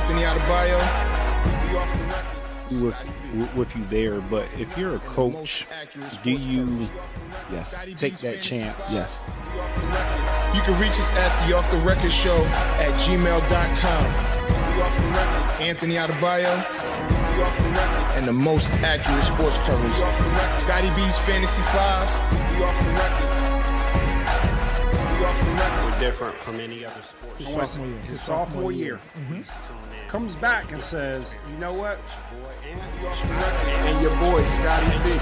Anthony Adebayo. With you there, but if you're a coach, do you take that chance? Yes. You can reach us at the Off the Record Show at gmail.com. Anthony Adebayo and the most accurate sports coverage. Scotty B's Fantasy 5. We're different from any other sport. His sophomore year. Comes back and says, you know what? And your boy, Scotty B.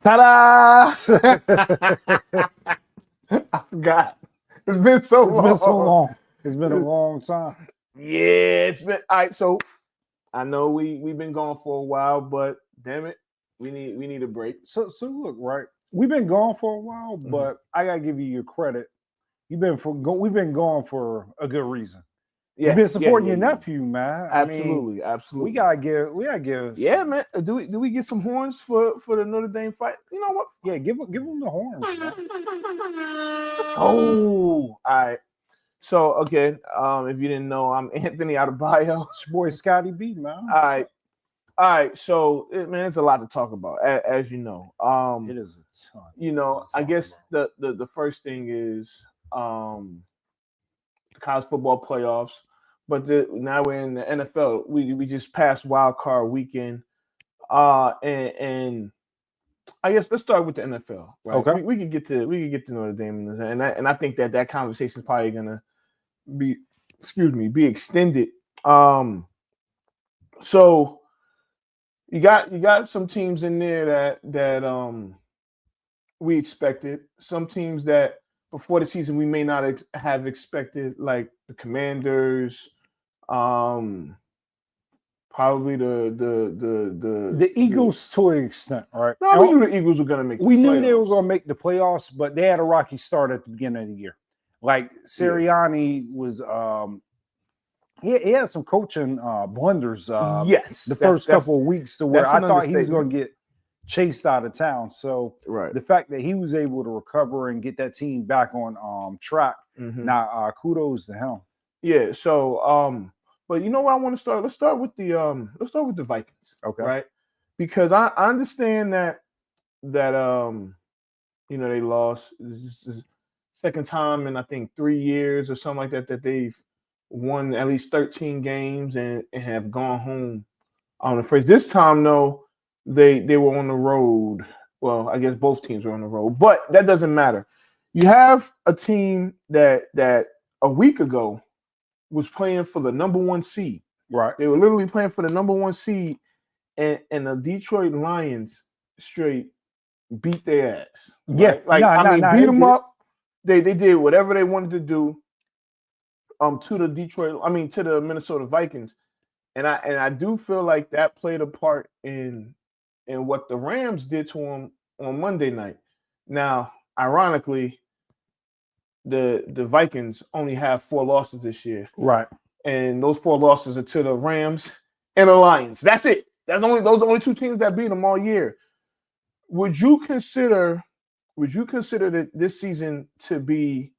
Ta-da! I forgot. It's been so long. It's been a long time. Yeah, it's been all right. So I know we've been gone for a while, but damn it, we need a break. So look, right? We've been gone for a while, but I gotta give you your credit. We've been gone for a good reason. Yeah, you've been supporting your nephew, man. Absolutely. We gotta give. Yeah, man. Do we get some horns for the Notre Dame fight? You know what? Yeah, give them the horns. Man. Oh, all right. So okay, if you didn't know, I'm Anthony Adebayo. It's your boy Scotty B, man. All right. So man, it's a lot to talk about, as you know. It is a ton. You know, I guess the first thing is the college football playoffs, but now we're in the NFL. We just passed wild card weekend, and I guess let's start with the NFL. Right? Okay, we could get to Notre Dame, and I think that conversation is probably gonna be extended. So you got some teams in there that we expected, some teams that before the season we may not have expected, like the Commanders, probably the Eagles to an extent, right? No, we knew the Eagles were going to make. We knew they were going to make the playoffs, but they had a rocky start at the beginning of the year. Like Sirianni was, he had some coaching blunders. Yes, the first couple of weeks to where I thought he was going to get chased out of town. So right. The fact that he was able to recover and get that team back on track, now kudos to him. Yeah. So, but you know what I want to start? Let's start with the Vikings. Okay. Right. Because I understand that you know, they lost. This is second time in I think 3 years or something like that they've won at least 13 games and have gone home on the first. This time though, they were on the road. Well, I guess both teams were on the road, but that doesn't matter. You have a team that a week ago was playing for the number 1 seed. Right. They were literally playing for the number 1 seed, and the Detroit Lions straight beat their ass. Yeah. Right? Beat them up. They did whatever they wanted to do to the Minnesota Vikings. And I do feel like that played a part in what the Rams did to them on Monday night. Now, ironically, the Vikings only have 4 losses this year. Right. And those 4 losses are to the Rams and the Lions. That's it. Those are the only 2 teams that beat them all year. Would you consider that this season to be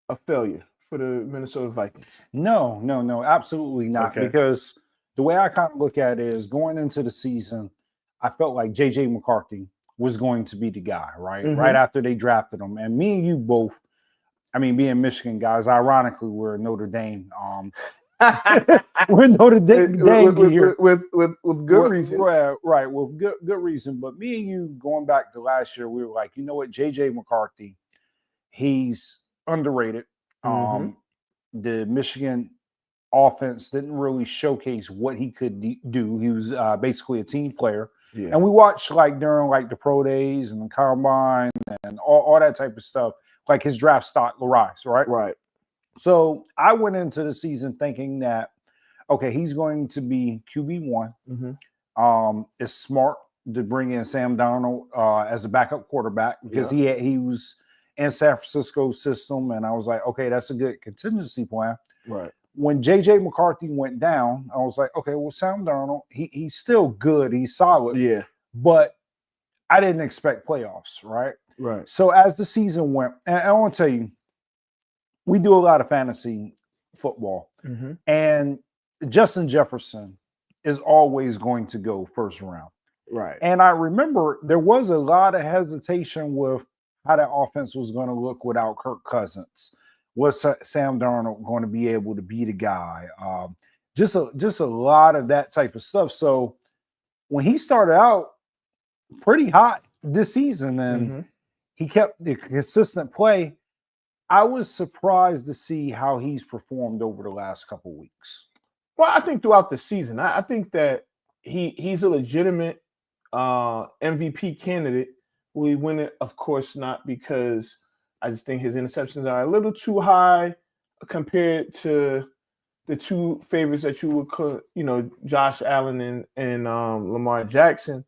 a failure for the Minnesota Vikings? No, absolutely not. Okay. Because the way I kind of look at it is going into the season, I felt like J.J. McCarthy was going to be the guy, right? Mm-hmm. Right after they drafted him. And me and you both, I mean, being Michigan guys, ironically, we're Notre Dame. We're Notre Dame here. With good reason. Right, with good reason. But me and you, going back to last year, we were like, you know what, J.J. McCarthy, he's underrated. The Michigan offense didn't really showcase what he could do. He was basically a team player. Yeah. And we watched during the pro days and the combine and all that type of stuff, like his draft stock rise, right? Right. So I went into the season thinking that, okay, he's going to be QB1. It's smart to bring in Sam Darnold as a backup quarterback because he was in San Francisco's system, and I was like, okay, that's a good contingency plan. Right. when J.J. McCarthy went down, I was like, okay, well, Sam Darnold, he's still good. He's solid. Yeah. But I didn't expect playoffs, right? Right. So as the season went, and I want to tell you, we do a lot of fantasy football. Mm-hmm. And Justin Jefferson is always going to go first round. Right. And I remember there was a lot of hesitation with how that offense was going to look without Kirk Cousins. Was Sam Darnold going to be able to be the guy? Just a lot of that type of stuff. So when he started out pretty hot this season and he kept the consistent play, I was surprised to see how he's performed over the last couple weeks. Well, I think throughout the season, I think that he's a legitimate MVP candidate. Will he win it? Of course not, because I just think his interceptions are a little too high compared to the two favorites that you would call, Josh Allen and Lamar Jackson.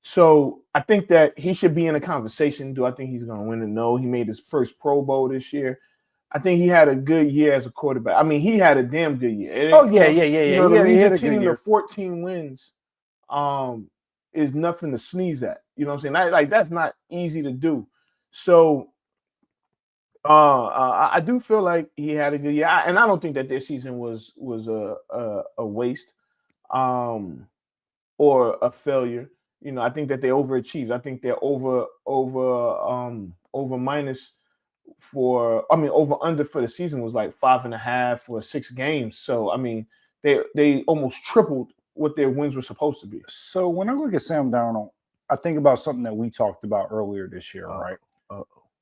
So I think that he should be in a conversation. Do I think he's going to win it? No. He made his first Pro Bowl this year. I think he had a good year as a quarterback. I mean, he had a damn good year. Yeah. The Legion team to 14 wins is nothing to sneeze at. You know what I'm saying? That's not easy to do. So I do feel like he had a good year, and I don't think that their season was a waste or a failure. I think that they overachieved. I think they're over minus over under for the season was like 5.5 for 6 games. So I mean, they almost tripled what their wins were supposed to be. So when I look at Sam Darnold, I think about something that we talked about earlier this year, right?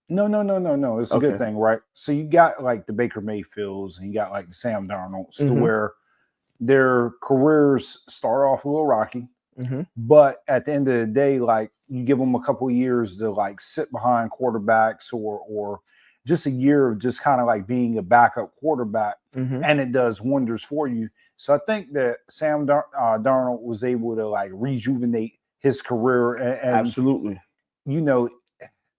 No. It's a good thing, right? So you got like the Baker Mayfields and you got like the Sam Darnolds to where their careers start off a little rocky. But at the end of the day, like you give them a couple of years to like sit behind quarterbacks or just a year of just kind of like being a backup quarterback, and it does wonders for you. So I think that Sam Darnold was able to like rejuvenate his career. And absolutely,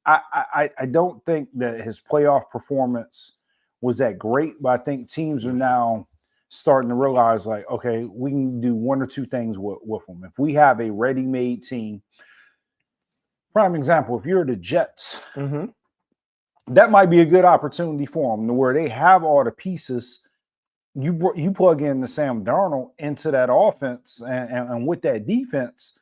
I don't think that his playoff performance was that great, but I think teams are now starting to realize, like, okay, we can do one or two things with them. If we have a ready-made team, prime example, if you're the Jets, that might be a good opportunity for them to where they have all the pieces. You plug in the Sam Darnold into that offense and with that defense,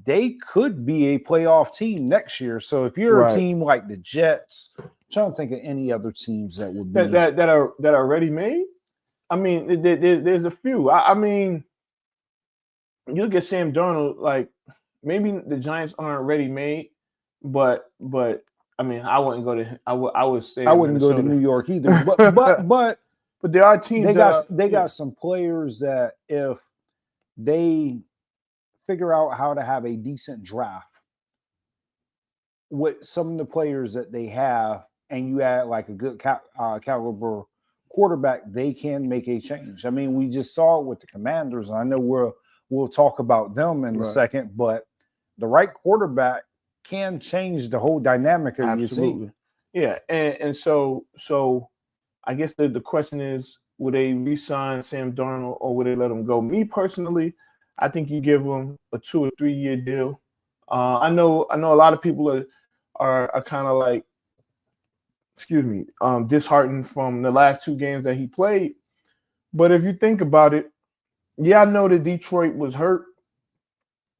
they could be a playoff team next year. So if you're a team like the Jets, I'm trying to think of any other teams that would be that are ready-made. I mean, there's a few. I mean, you look at Sam Darnold, like maybe the Giants aren't ready-made, but I mean, I wouldn't go to. I would stay. I wouldn't go to New York either. But there are teams. They got some players that if they figure out how to have a decent draft with some of the players that they have, and you add like a good caliber quarterback, they can make a change. I mean, we just saw it with the Commanders. I know we'll talk about them in a second, but the right quarterback can change the whole dynamic of your team. Yeah, and so I guess the question is, would they re-sign Sam Darnold or would they let him go? Me personally, I think you give him a 2 or 3 year deal. I know a lot of people are kind of like, disheartened from the last 2 games that he played. But if you think about it, I know that Detroit was hurt.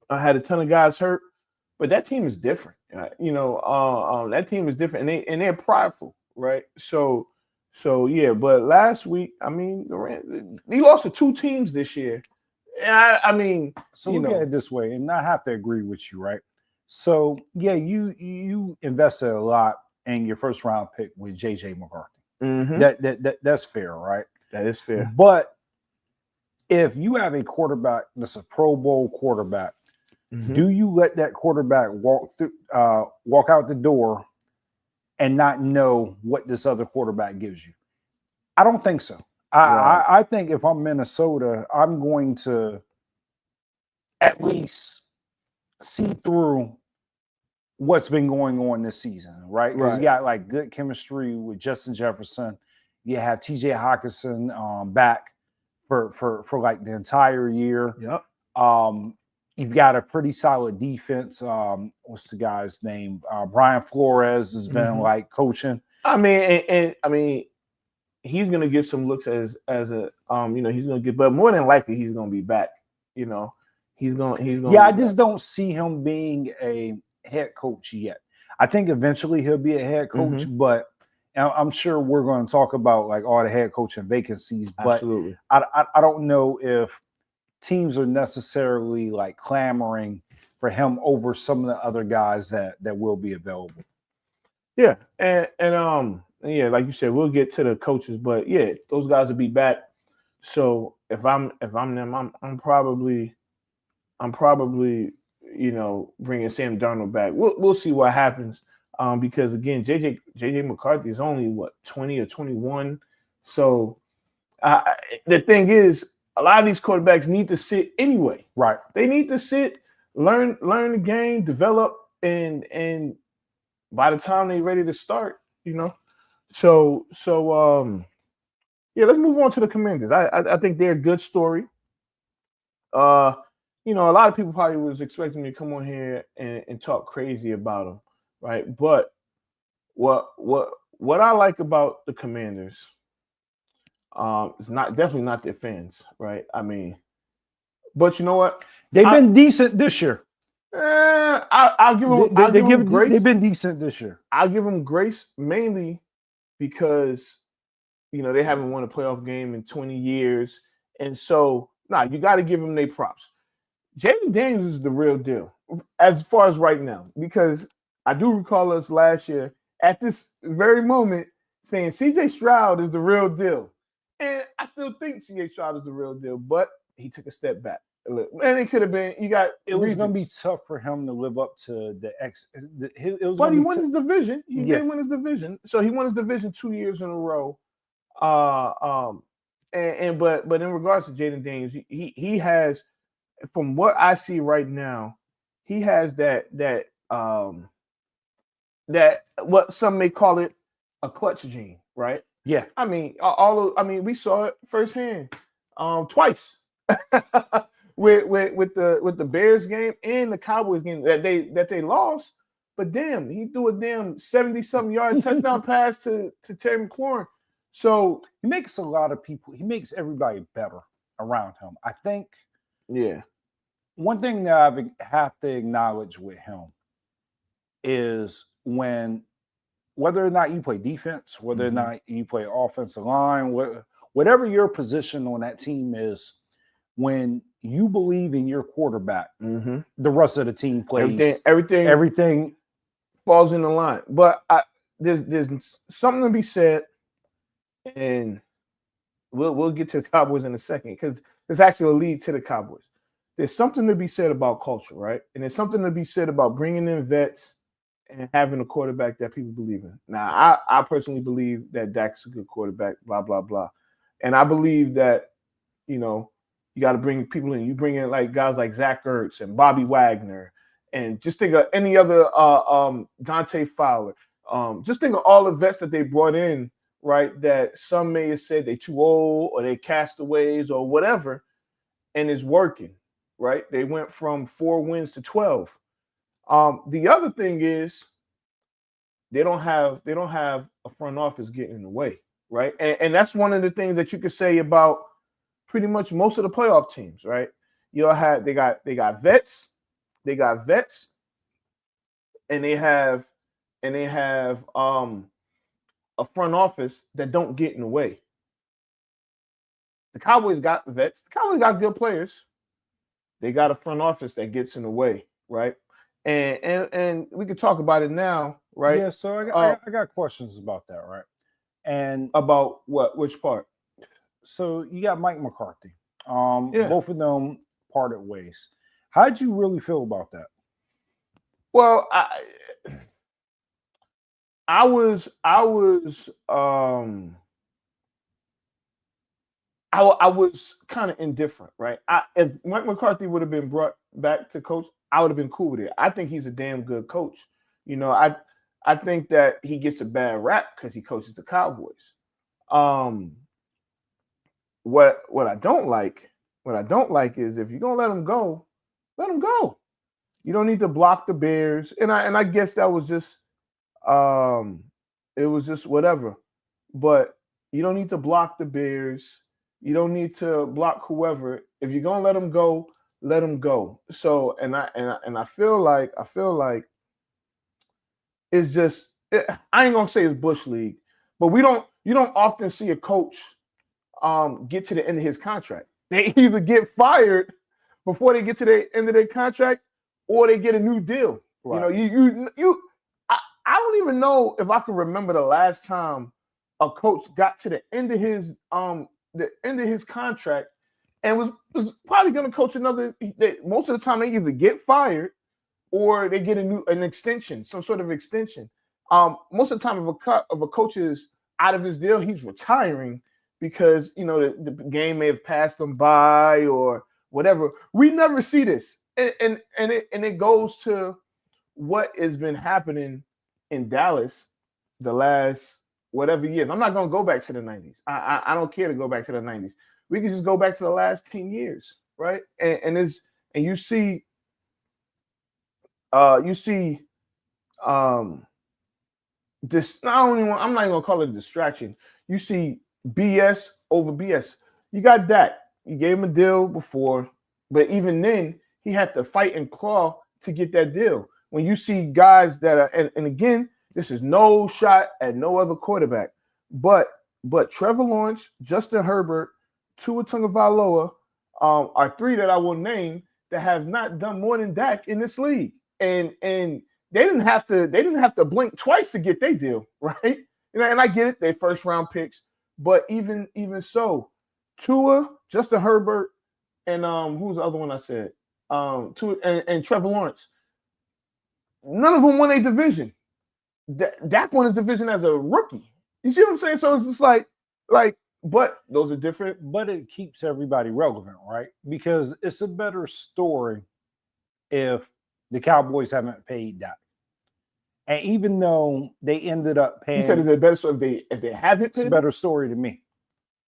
I had a ton of guys hurt, but that team is different. That team is different, and they're prideful, right? So yeah. But last week, I mean, he lost to 2 teams this year. I mean, so look at it this way, and I have to agree with you, right? So yeah, you invested a lot in your first round pick with J.J. McCarthy. That's fair, right? That is fair. But if you have a quarterback that's a Pro Bowl quarterback, do you let that quarterback walk out the door and not know what this other quarterback gives you? I don't think so. I think if I'm Minnesota, I'm going to at least see through what's been going on this season, right? Because you got like good chemistry with Justin Jefferson. You have TJ Hawkinson back for like the entire year. Yep. You've got a pretty solid defense. What's the guy's name? Brian Flores has been like coaching. I mean, and I mean, he's gonna get some looks as a he's gonna get, but more than likely he's gonna be back. You know, he's gonna. Yeah, I just don't see him being a head coach yet. I think eventually he'll be a head coach, but I'm sure we're going to talk about like all the head coaching vacancies. But Absolutely. I don't know if teams are necessarily like clamoring for him over some of the other guys that will be available. Yeah, and yeah, like you said, we'll get to the coaches, but yeah, those guys will be back. So if I'm them, I'm probably bringing Sam Darnold back. We'll see what happens. Because again, JJ McCarthy is only 20 or 21. So the thing is, a lot of these quarterbacks need to sit anyway. Right. They need to sit, learn the game, develop, and by the time they're ready to start, So yeah, let's move on to the Commanders. I think they're a good story. A lot of people probably was expecting me to come on here and talk crazy about them, right? But what I like about the Commanders is definitely not their fans, right? I mean, but you know what? They've been decent this year. I'll give them. I'll give them grace. They've been decent this year. I'll give them grace mainly because they haven't won a playoff game in 20 years, and so you got to give them their props. Jaden Daniels is the real deal as far as right now, because I do recall us last year at this very moment saying CJ Stroud is the real deal, and I still think CJ Stroud is the real deal, but he took a step back. And it could have been. It was going to be tough for him to live up to the X. But he won his division. He did win his division. So he won his division 2 years in a row. But in regards to Jaden Daniels, he has, from what I see right now, he has that what some may call it a clutch gene, right? Yeah. I mean, we saw it firsthand, twice. with the Bears game and the Cowboys game that they lost, but damn, he threw a damn 70-something yard touchdown pass to Terry McLaurin. So he makes everybody better around him. I think. Yeah. One thing that I have to acknowledge with him is whether or not you play defense, whether or not you play offensive line, whatever your position on that team is, when you believe in your quarterback, the rest of the team plays. Everything falls in the line. But there's something to be said, and we'll get to the Cowboys in a second, because there's actually a lead to the Cowboys. There's something to be said about culture, right? And there's something to be said about bringing in vets and having a quarterback that people believe in. Now, I personally believe that Dak's a good quarterback, blah, blah, blah. And I believe that, you got to bring people in. You bring in like guys like Zach Ertz and Bobby Wagner, and just think of any other Dante Fowler. Just think of all the vets that they brought in, right? That some may have said they're too old or they castaways or whatever, and it's working, right? They went from 4 wins to 12. The other thing is they don't have a front office getting in the way, right? And that's one of the things that you could say about pretty much most of the playoff teams, right? They got vets, and they have a front office that don't get in the way. The Cowboys got vets. The Cowboys got good players. They got a front office that gets in the way, right? And we can talk about it now, right? Yeah. So I got questions about that, right? And about what? Which part? So you got Mike McCarthy. Both of them parted ways. How'd you really feel about that? Well, I was kind of indifferent, right? If Mike McCarthy would have been brought back to coach, I would have been cool with it. I think he's a damn good coach. I think that he gets a bad rap because he coaches the Cowboys. Um, what I don't like, is if you're gonna let him go, let him go. You don't need to block the Bears, and I guess that was just it was just whatever. But you don't need to block the Bears. You don't need to block whoever. If you're gonna let him go, let him go. So and I feel like it's just I ain't gonna say it's Bush League, but you don't often see a coach get to the end of his contract. They either get fired before they get to the end of their contract, or they get a new deal. Right. I don't even know if I can remember the last time a coach got to the end of his contract and was probably going to coach another. Most of the time, they either get fired or they get an extension, some sort of extension. Most of the time, if a coach is out of his deal, he's retiring because the game may have passed him by or whatever. We never see this, and it goes to what has been happening in Dallas the last whatever years. I'm not going to go back to the 90s. I don't care to go back to the 90s. We can just go back to the last 10 years, right? And you see this. I'm not even gonna call it a distraction. You see BS over BS. You got Dak. You gave him a deal before, but even then, he had to fight and claw to get that deal. When you see guys that are, and again, this is no shot at no other quarterback, but Trevor Lawrence, Justin Herbert, Tua Tagovailoa are three that I will name that have not done more than Dak in this league, and they didn't have to blink twice to get their deal, right? And I get it, they first round picks, but even so, Tua, Justin Herbert, and who's the other one I said? Tua and Trevor Lawrence. None of them won a division. Dak won his division as a rookie. You see what I'm saying? So it's just like, but those are different. But it keeps everybody relevant, right? Because it's a better story if the Cowboys haven't paid Dak. And even though they ended up paying, you said it's a better story if they haven't paid. It's a better story to me.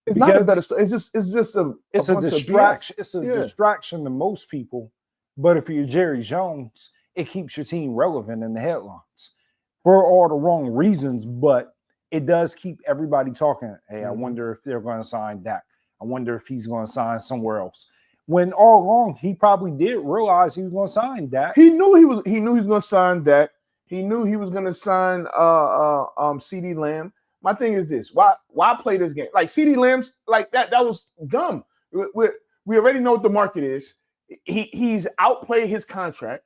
It's not a better story. It's just a distraction. It's a distraction to most people. But if you're Jerry Jones, it keeps your team relevant in the headlines for all the wrong reasons, but it does keep everybody talking. Hey, I wonder if they're going to sign Dak. I wonder if he's going to sign somewhere else. When all along he probably did realize he was going to sign Dak. He knew he was going to sign Dak. He knew he was going to sign CeeDee Lamb. My thing is this: why play this game? Like CeeDee Lamb's like that was dumb. We already know what the market is. He's outplayed his contract.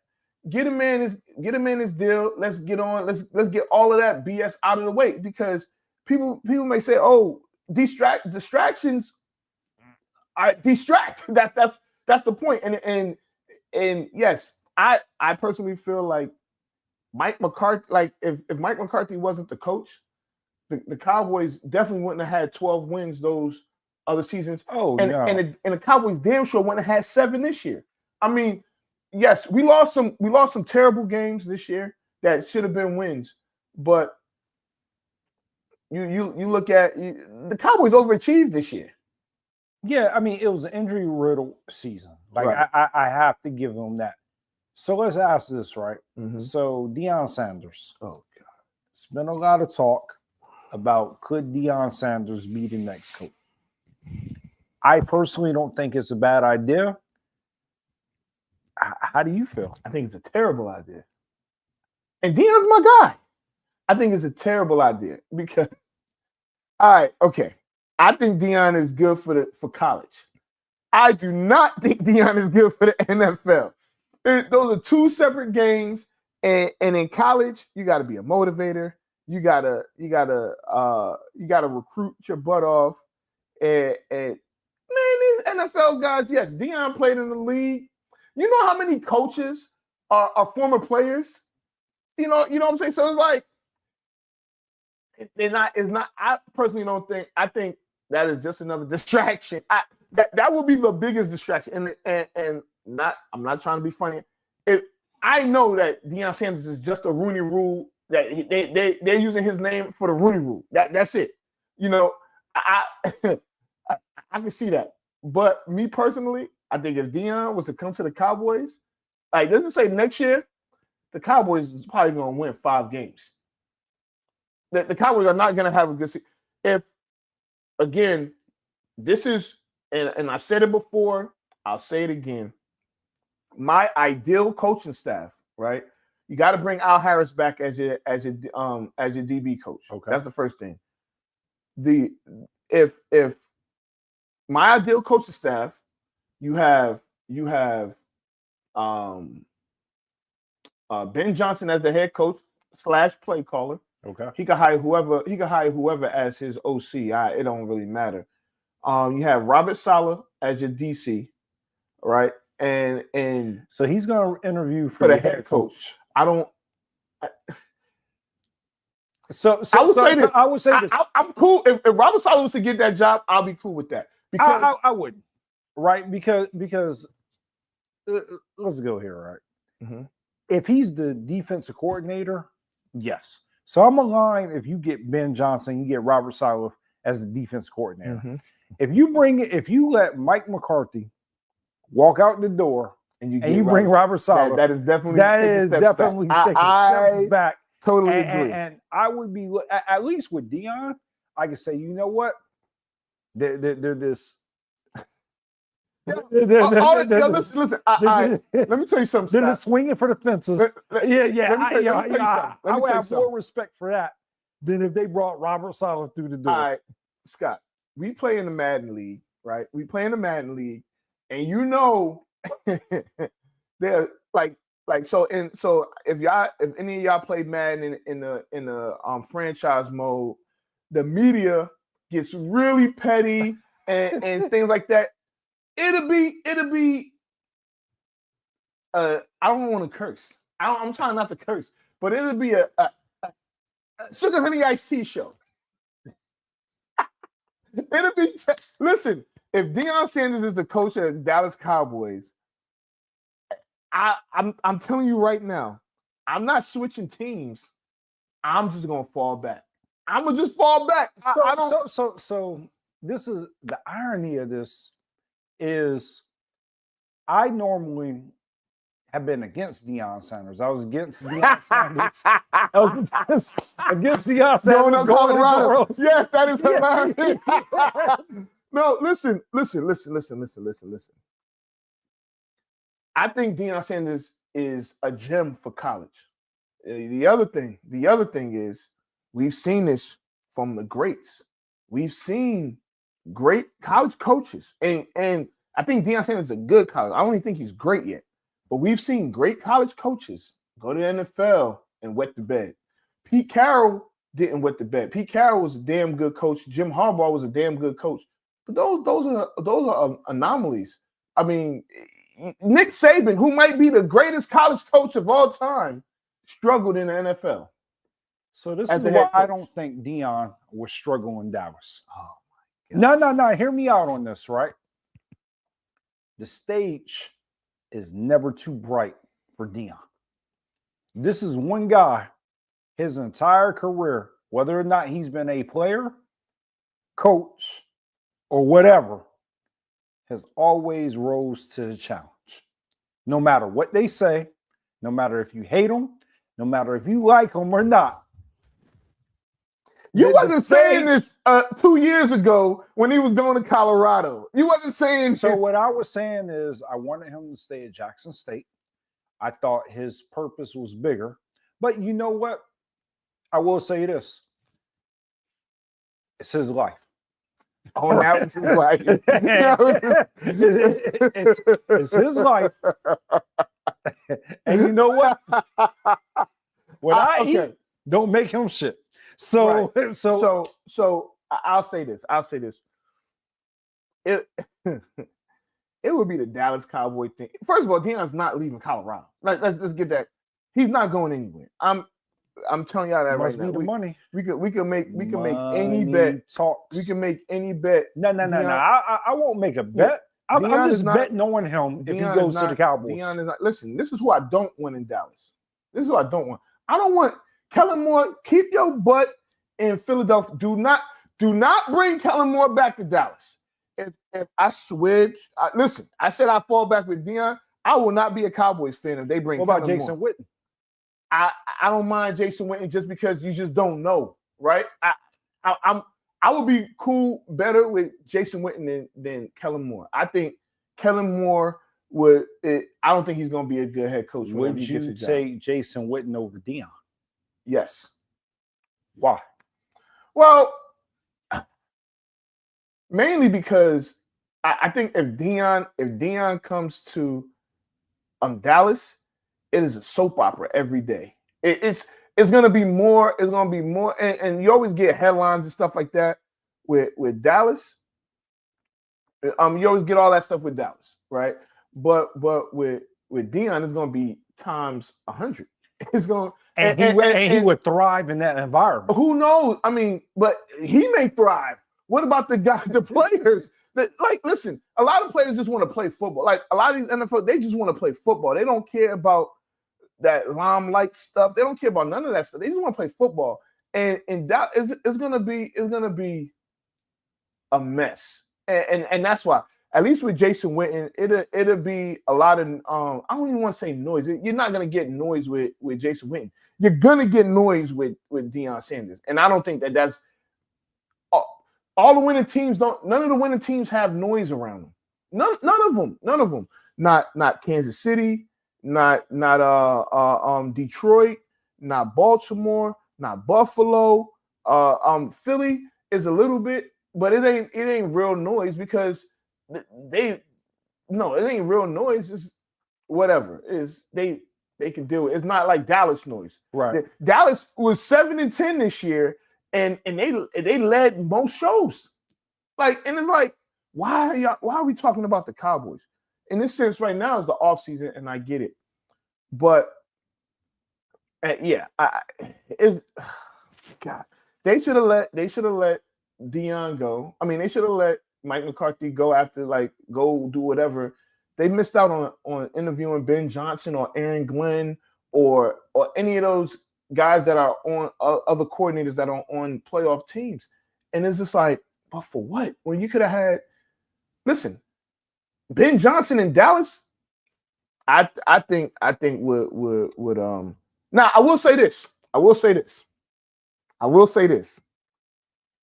Get him in his deal. Let's get on. Let's get all of that BS out of the way, because people may say, "Oh, distractions are distract." That's the point. And yes, I personally feel like Mike McCarthy. Like if Mike McCarthy wasn't the coach, the Cowboys definitely wouldn't have had 12 wins those other seasons. And the Cowboys damn sure wouldn't have had 7 this year. I mean. Yes, we lost some terrible games this year that should have been wins, but you look at the Cowboys overachieved this year. Yeah, I mean, it was an injury-riddled season. Like right. I have to give them that. So let's ask this, right? Mm-hmm. So Deion Sanders. Oh God, it's been a lot of talk about could Deion Sanders be the next coach. I personally don't think it's a bad idea. How do you feel? I think it's a terrible idea. And Deion's my guy. I think it's a terrible idea because, all right, okay. I think Deion is good for college. I do not think Deion is good for the NFL. Those are 2 separate games. And in college, you got to be a motivator. You gotta recruit your butt off. And man, these NFL guys, yes, Deion played in the league. You know how many coaches are former players? You know what I'm saying? So it's like it's not. I personally don't think. I think that is just another distraction. That will be the biggest distraction. And not. I'm not trying to be funny. I know that Deion Sanders is just a Rooney Rule. That they're using his name for the Rooney Rule. That's it. You know, I, I I can see that. But me personally, I think if Deion was to come to the Cowboys, like doesn't say next year, the Cowboys is probably going to win 5 games. The Cowboys are not going to have a good season. If again, this is and I said it before, I'll say it again. My ideal coaching staff, right? You got to bring Al Harris back as your DB coach. Okay. That's the first thing. If my ideal coaching staff, you have Ben Johnson as the head coach / play caller. Okay. He can hire whoever as his OC. It don't really matter. You have Robert Saleh as your DC, right? And so he's going to interview for the head coach. I would say this. I'm cool if Robert Saleh was to get that job. I'll be cool with that because I wouldn't, right? Because let's go here, right? Mm-hmm. If he's the defensive coordinator, yes. So I'm aligned. If you get Ben Johnson, you get Robert Saleh as the defense coordinator. Mm-hmm. If you let Mike McCarthy walk out the door and you bring Robert Saleh, that is definitely taking steps back. Totally agree. And I would be at least with Deion, I could say, you know what? They're this. Listen. Let me tell you something. They're swinging for the fences. I would have more respect for that than if they brought Robert Saleh through the door. All right, Scott. We play in the Madden League, right? We play in the Madden League, and you know, they're like so. And so, if any of y'all play Madden in the franchise mode, the media gets really petty and things like that. It'll be. I don't want to curse. I'm trying not to curse, but it'll be a Sugar Honey Iced Tea show. It'll be. Listen, if Deion Sanders is the coach of the Dallas Cowboys, I'm telling you right now, I'm not switching teams. I'm just gonna fall back. I'm gonna just fall back. So this is the irony of this. Is I normally have been against Deion Sanders. I was against Deion Sanders. I was against Deion Sanders. No, Colorado. Yes, that is hilarious. No, listen. I think Deion Sanders is a gem for college. The other thing is we've seen this from the greats. We've seen great college coaches, and I think Deion Sanders is a good college. I don't even think he's great yet, but we've seen great college coaches go to the NFL and wet the bed. Pete Carroll didn't wet the bed. Pete Carroll was a damn good coach. Jim Harbaugh was a damn good coach. But those are anomalies. I mean, Nick Saban, who might be the greatest college coach of all time, struggled in the NFL. So this is why I don't think Deion was struggling in Dallas. Oh my God. No. Hear me out on this, right? The stage is never too bright for Deion. This is one guy, his entire career, whether or not he's been a player, coach, or whatever, has always rose to the challenge. No matter what they say, no matter if you hate them, no matter if you like them or not. You wasn't saying this 2 years ago when he was going to Colorado. You wasn't saying. So what I was saying is I wanted him to stay at Jackson State. I thought his purpose was bigger. But you know what? I will say this. It's his life. Oh, now it's his life. It's his life. And you know what? What I eat don't make him shit. So I'll say this. It would be the Dallas Cowboy thing. First of all, Deion's not leaving Colorado. Let's just get that. He's not going anywhere. I'm telling y'all that right now. Money. We can make any bet. Talks. We can make any bet. No. I won't make a bet. I'm just betting on him if he goes to the Cowboys. Deion is not. Listen, this is who I don't want in Dallas. This is who I don't want. I don't want Kellen Moore. Keep your butt in Philadelphia. Do not Do not bring Kellen Moore back to Dallas. If I switch, listen, I said I fall back with Deion. I will not be a Cowboys fan if they bring. What about Kellen Jason Moore. Witten? I don't mind Jason Witten just because you just don't know, right? I would be better with Jason Witten than Kellen Moore. I think Kellen Moore I don't think he's going to be a good head coach. Would you say Jason Witten over Deion? Yes. Why? Well, mainly because I think if Deion comes to Dallas, it is a soap opera every day. It's gonna be more. It's gonna be more, and you always get headlines and stuff like that with Dallas. You always get all that stuff with Dallas, right? But with Deion, it's gonna be times 100. It's going and he would thrive in that environment. Who knows? I mean, but he may thrive. What about the players that listen, a lot of players just want to play football. Like a lot of these NFL, they just want to play football. They don't care about that limelight stuff. They don't care about none of that stuff. They just want to play football. And that it's gonna be a mess. And that's why, at least with Jason Witten, it'll be a lot of I don't even want to say noise. You're not gonna get noise with Jason Witten. You're gonna get noise with Deion Sanders. And I don't think that's all the winning teams none of the winning teams have noise around them. None of them. Not Kansas City, not Detroit, not Baltimore, not Buffalo. Philly is a little bit, but it ain't real noise because it ain't real noise. It's whatever. They can deal with it. It's not like Dallas noise. Right. Dallas was 7-10 this year. And they led most shows, and it's like, why are we talking about the Cowboys? In this sense, right now is the offseason, and I get it, but God, they should have let Deion go. I mean, they should have let Mike McCarthy go after go do whatever. They missed out on interviewing Ben Johnson or Aaron Glenn or any of those guys that are on other coordinators that are on playoff teams. And it's just like, but for what? When you could have had, listen, Ben Johnson in Dallas, I think would now I will say this.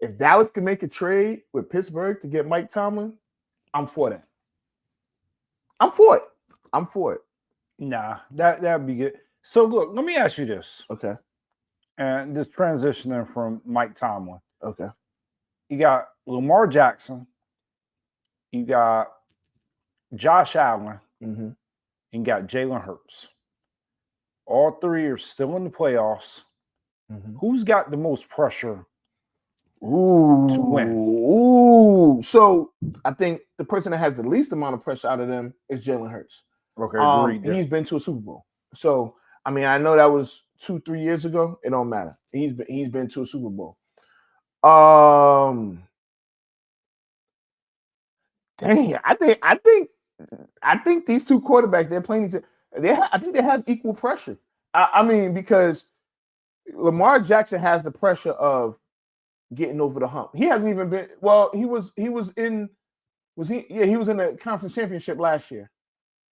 If Dallas can make a trade with Pittsburgh to get Mike Tomlin, I'm for that. I'm for it. Nah, that'd be good. So look, let me ask you this. Okay. And this transitioning from Mike Tomlin. Okay. You got Lamar Jackson. You got Josh Allen. Mm-hmm. And you got Jalen Hurts. All three are still in the playoffs. Mm-hmm. Who's got the most pressure to win? Ooh. So I think the person that has the least amount of pressure out of them is Jalen Hurts. Okay, agreed. He's been to a Super Bowl. So I mean, I know that was 2-3 years ago. It don't matter. He's been to a Super Bowl. Dang, I think these two quarterbacks they're playing. I think they have equal pressure. I mean, because Lamar Jackson has the pressure of getting over the hump. He hasn't even been. Well, he was in the conference championship last year.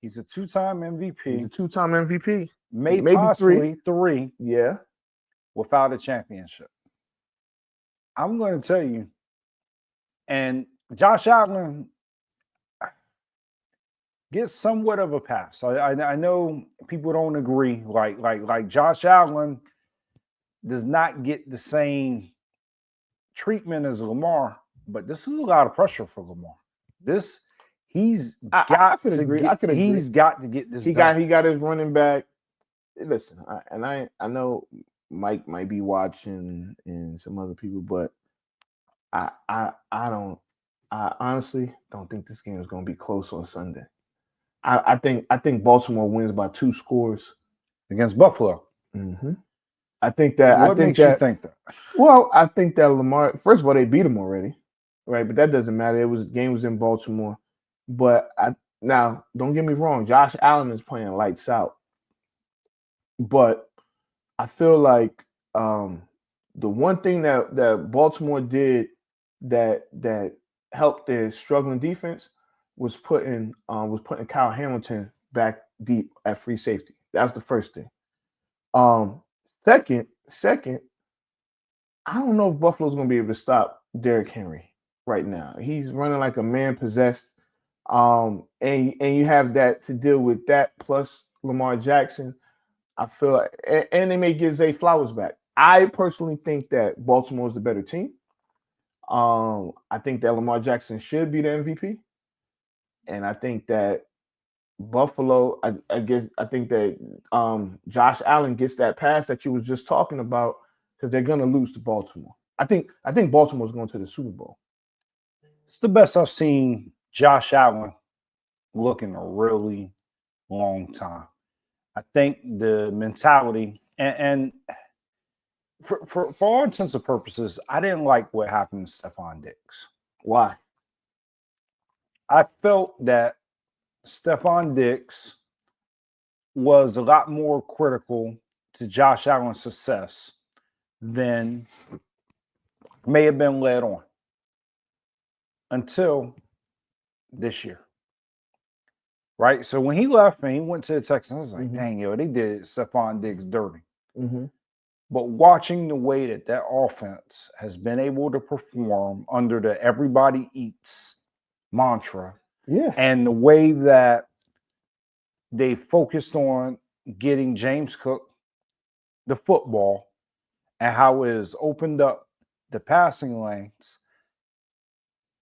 He's a two-time MVP. Maybe possibly three. Yeah. Without a championship. I'm going to tell you, and Josh Allen gets somewhat of a pass. I know people don't agree. Like Josh Allen does not get the same treatment as Lamar, but this is a lot of pressure for Lamar. He's got to get this done. He got his running back. Listen, I know Mike might be watching and some other people, but I honestly don't think this game is going to be close on Sunday. I think Baltimore wins by 2 scores against Buffalo. Mm-hmm. I think that. What makes you think that? Well, I think that Lamar. First of all, they beat him already, right? But that doesn't matter. Game was in Baltimore. But now don't get me wrong. Josh Allen is playing lights out. But I feel like the one thing that Baltimore did that helped their struggling defense was putting Kyle Hamilton back deep at free safety. That was the first thing. Second, I don't know if Buffalo's going to be able to stop Derrick Henry right now. He's running like a man possessed. And you have that to deal with that plus Lamar Jackson. I feel and they may get Zay Flowers back. I personally think that Baltimore is the better team. I think that Lamar Jackson should be the MVP. And I think that Buffalo, I think that Josh Allen gets that pass that you was just talking about because they're gonna lose to Baltimore. I think Baltimore's going to the Super Bowl. It's the best I've seen Josh Allen look in a really long time. I think the mentality and for all intents and purposes, I didn't like what happened to Stephon Diggs. Why? I felt that Stephon Diggs was a lot more critical to Josh Allen's success than may have been led on until this year. Right? So when he left and he went to the Texans, I was like, dang, yo, they did Stephon Diggs dirty. Mm-hmm. But watching the way that offense has been able to perform under the everybody eats mantra, and the way that they focused on getting James Cook the football and how it has opened up the passing lanes,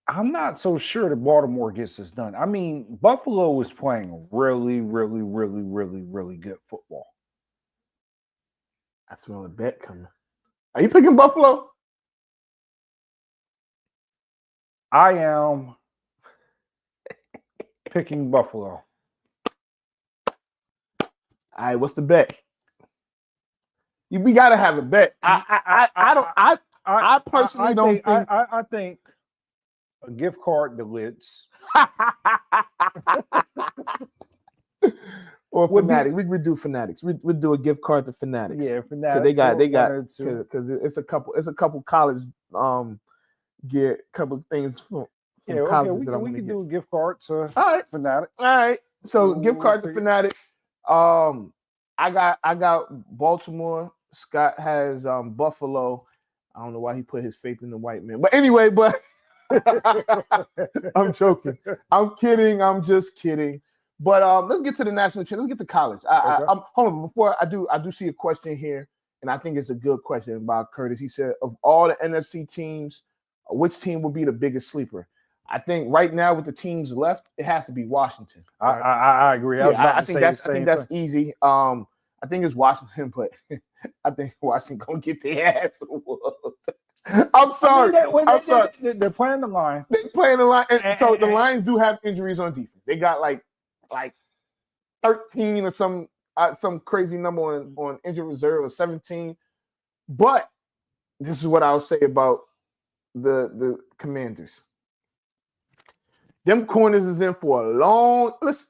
I'm not so sure that Baltimore gets this done. I mean, Buffalo was playing really, really, really, really, really good football. I smell a bet coming. Are you picking Buffalo? I am picking Buffalo. All right, what's the bet? We got to have a bet. I personally don't think. I think a gift card to Lids. Or Fanatics. We do Fanatics. We'd do a gift card to Fanatics. Yeah, Fanatics. So they got because it's a couple college get a couple things from college. We can do a gift card to Fanatics. All right. So gift card to Fanatics. I got Baltimore. Scott has Buffalo. I don't know why he put his faith in the white man. But anyway, I'm joking. I'm kidding. I'm just kidding. But let's get to the national chain. Let's get to college. Hold on. Before I do see a question here, and I think it's a good question by Curtis. He said, of all the NFC teams, which team will be the biggest sleeper? I think right now with the teams left, it has to be Washington. Right? I agree. I think that's easy. I think it's Washington, but I think Washington gonna get their ass whooped. I'm sorry. I'm sorry. They're playing the line. They're playing the line, and so the Lions do have injuries on defense. They got like 13 or some crazy number on injured reserve or 17. But this is what I'll say about the Commanders. Them corners is in for a long. Listen,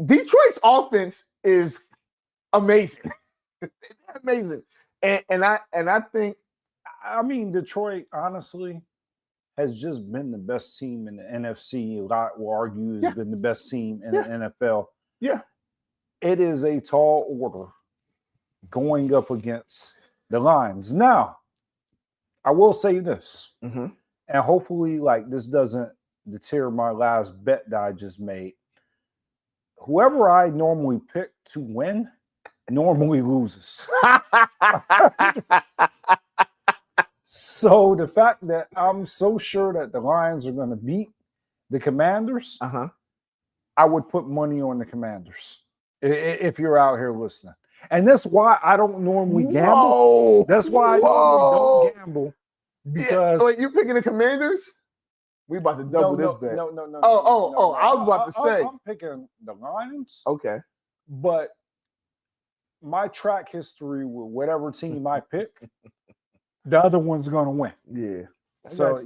Detroit's offense is amazing, amazing, and I think. I mean, Detroit honestly has just been the best team in the NFC. A lot will argue has been the best team in the NFL. Yeah, it is a tall order going up against the Lions. Now, I will say this, and hopefully, this doesn't deter my last bet that I just made. Whoever I normally pick to win normally loses. So the fact that I'm so sure that the Lions are going to beat the Commanders, I would put money on the Commanders if you're out here listening. And that's why I don't normally gamble. That's why I normally don't gamble. Because wait, you're picking the Commanders? We about to double this bet. No. I was about to say. I'm picking the Lions. Okay. But my track history with whatever team I pick, the other one's going to win. Yeah. So.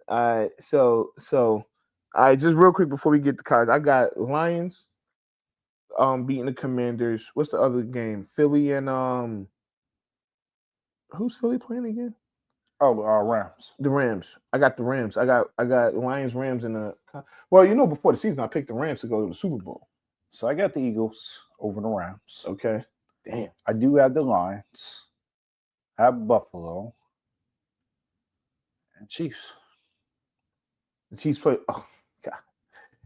All right. So, all right, just real quick before we get the cards, I got Lions beating the Commanders. What's the other game? Philly and who's Philly playing again? Oh, Rams. The Rams. I got the Rams. I got Lions, Rams, and the. Well, before the season, I picked the Rams to go to the Super Bowl. So I got the Eagles over the Rams. Okay. Damn. I do have the Lions. I have Buffalo. And Chiefs. The Chiefs play. Oh God.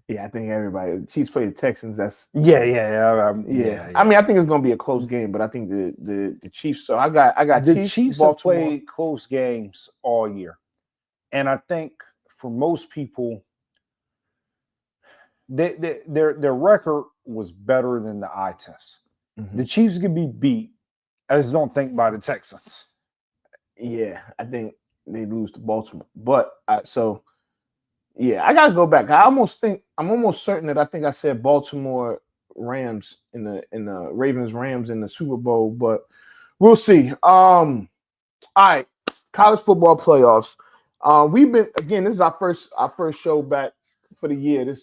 Yeah, I think everybody. The Chiefs play the Texans. That's Yeah. I mean, I think it's gonna be a close game, but I think the Chiefs. So I got the Chiefs have Baltimore. played close games all year, and I think for most people, their record was better than the eye test. Mm-hmm. The Chiefs can be beat. I just don't think by the Texans. Yeah, I think they lose to Baltimore, but I gotta go back. I'm almost certain that I think I said Baltimore Rams in the Ravens Rams in the Super Bowl, but we'll see. All right, college football playoffs. We've been again. This is our first show back for the year. The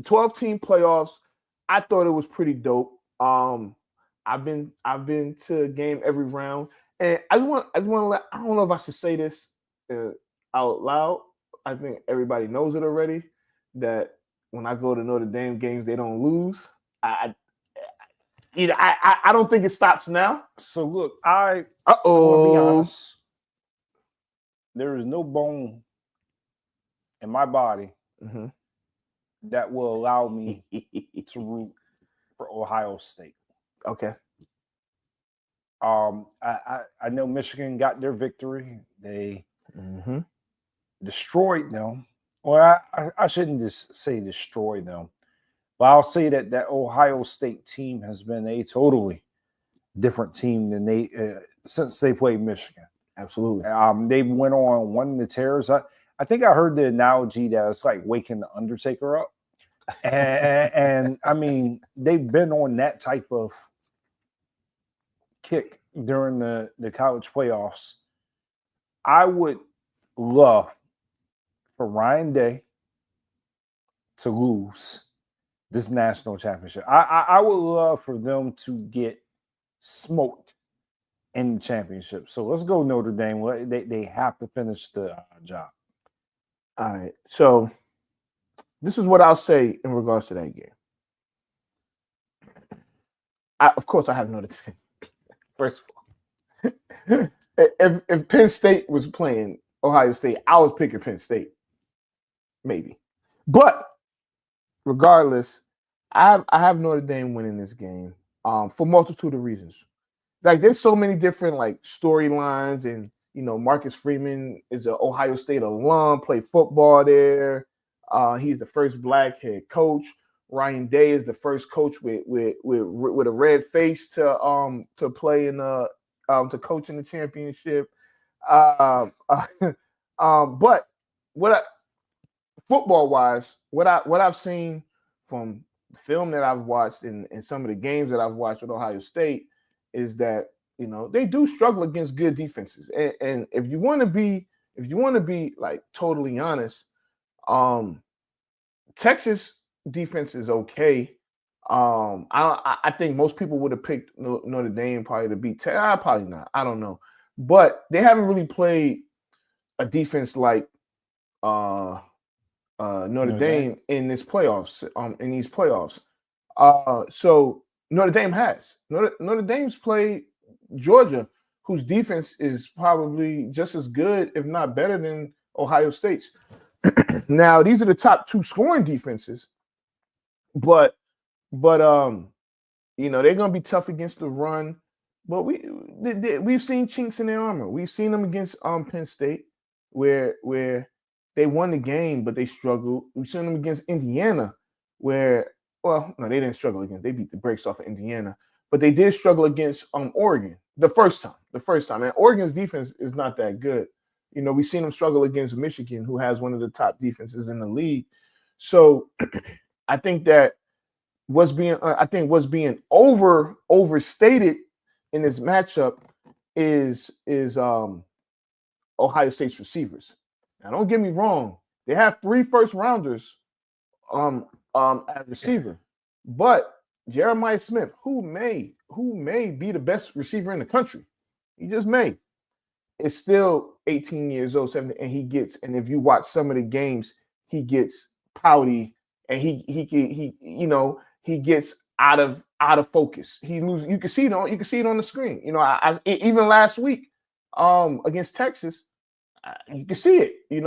12-team playoffs. I thought it was pretty dope. I've been to a game every round, and I want to let. I don't know if I should say this out loud. I think everybody knows it already. That when I go to Notre Dame games, they don't lose. I don't think it stops now. So look, I want to be honest. There is no bone in my body that will allow me to root for Ohio State. Okay. I know Michigan got their victory. They destroyed them. Well, I shouldn't just say destroy them, but I'll say that Ohio State team has been a totally different team than they since they played Michigan. Absolutely. They went on one of the tears. I think I heard the analogy that it's like waking the Undertaker up. And I mean, they've been on that type of kick during the college playoffs. I would love for Ryan Day to lose this national championship. I would love for them to get smoked in the championship. So let's go Notre Dame. They have to finish the job. All right. So this is what I'll say in regards to that game. Of course, I have Notre Dame. First of all, if Penn State was playing Ohio State, I was picking Penn State. Maybe. But regardless, I have Notre Dame winning this game for multitude of reasons. Like, there's so many different storylines, and Marcus Freeman is an Ohio State alum, played football there. He's the first black head coach. Ryan Day is the first coach with a red face to play in to coach in the championship. But football wise, what I've seen from the film that I've watched and some of the games that I've watched with Ohio State is that they do struggle against good defenses. And if you want to be totally honest, Texas defense is okay. I think most people would have picked Notre Dame probably to beat Texas. Probably not. I don't know, but they haven't really played a defense like Notre Dame in this playoffs. In these playoffs, so Notre Dame has. Notre Dame's played Georgia, whose defense is probably just as good, if not better, than Ohio State's. Now, these are the top two scoring defenses, but they're gonna be tough against the run. But we've seen chinks in their armor. We've seen them against Penn State, where they won the game, but they struggled. We've seen them against Indiana, where they didn't struggle against. They beat the brakes off of Indiana, but they did struggle against Oregon the first time. And Oregon's defense is not that good. We've seen them struggle against Michigan, who has one of the top defenses in the league. So I think that what's being overstated in this matchup is Ohio State's receivers. Now, don't get me wrong; they have 3 first-rounders at receiver, but Jeremiah Smith, who may who may be the best receiver in the country. He just may. It's still 18 years old, 17, and and if you watch some of the games, he gets pouty, and he gets out of focus. He loses. You can see it on the screen. Even last week, against Texas, you can see it. He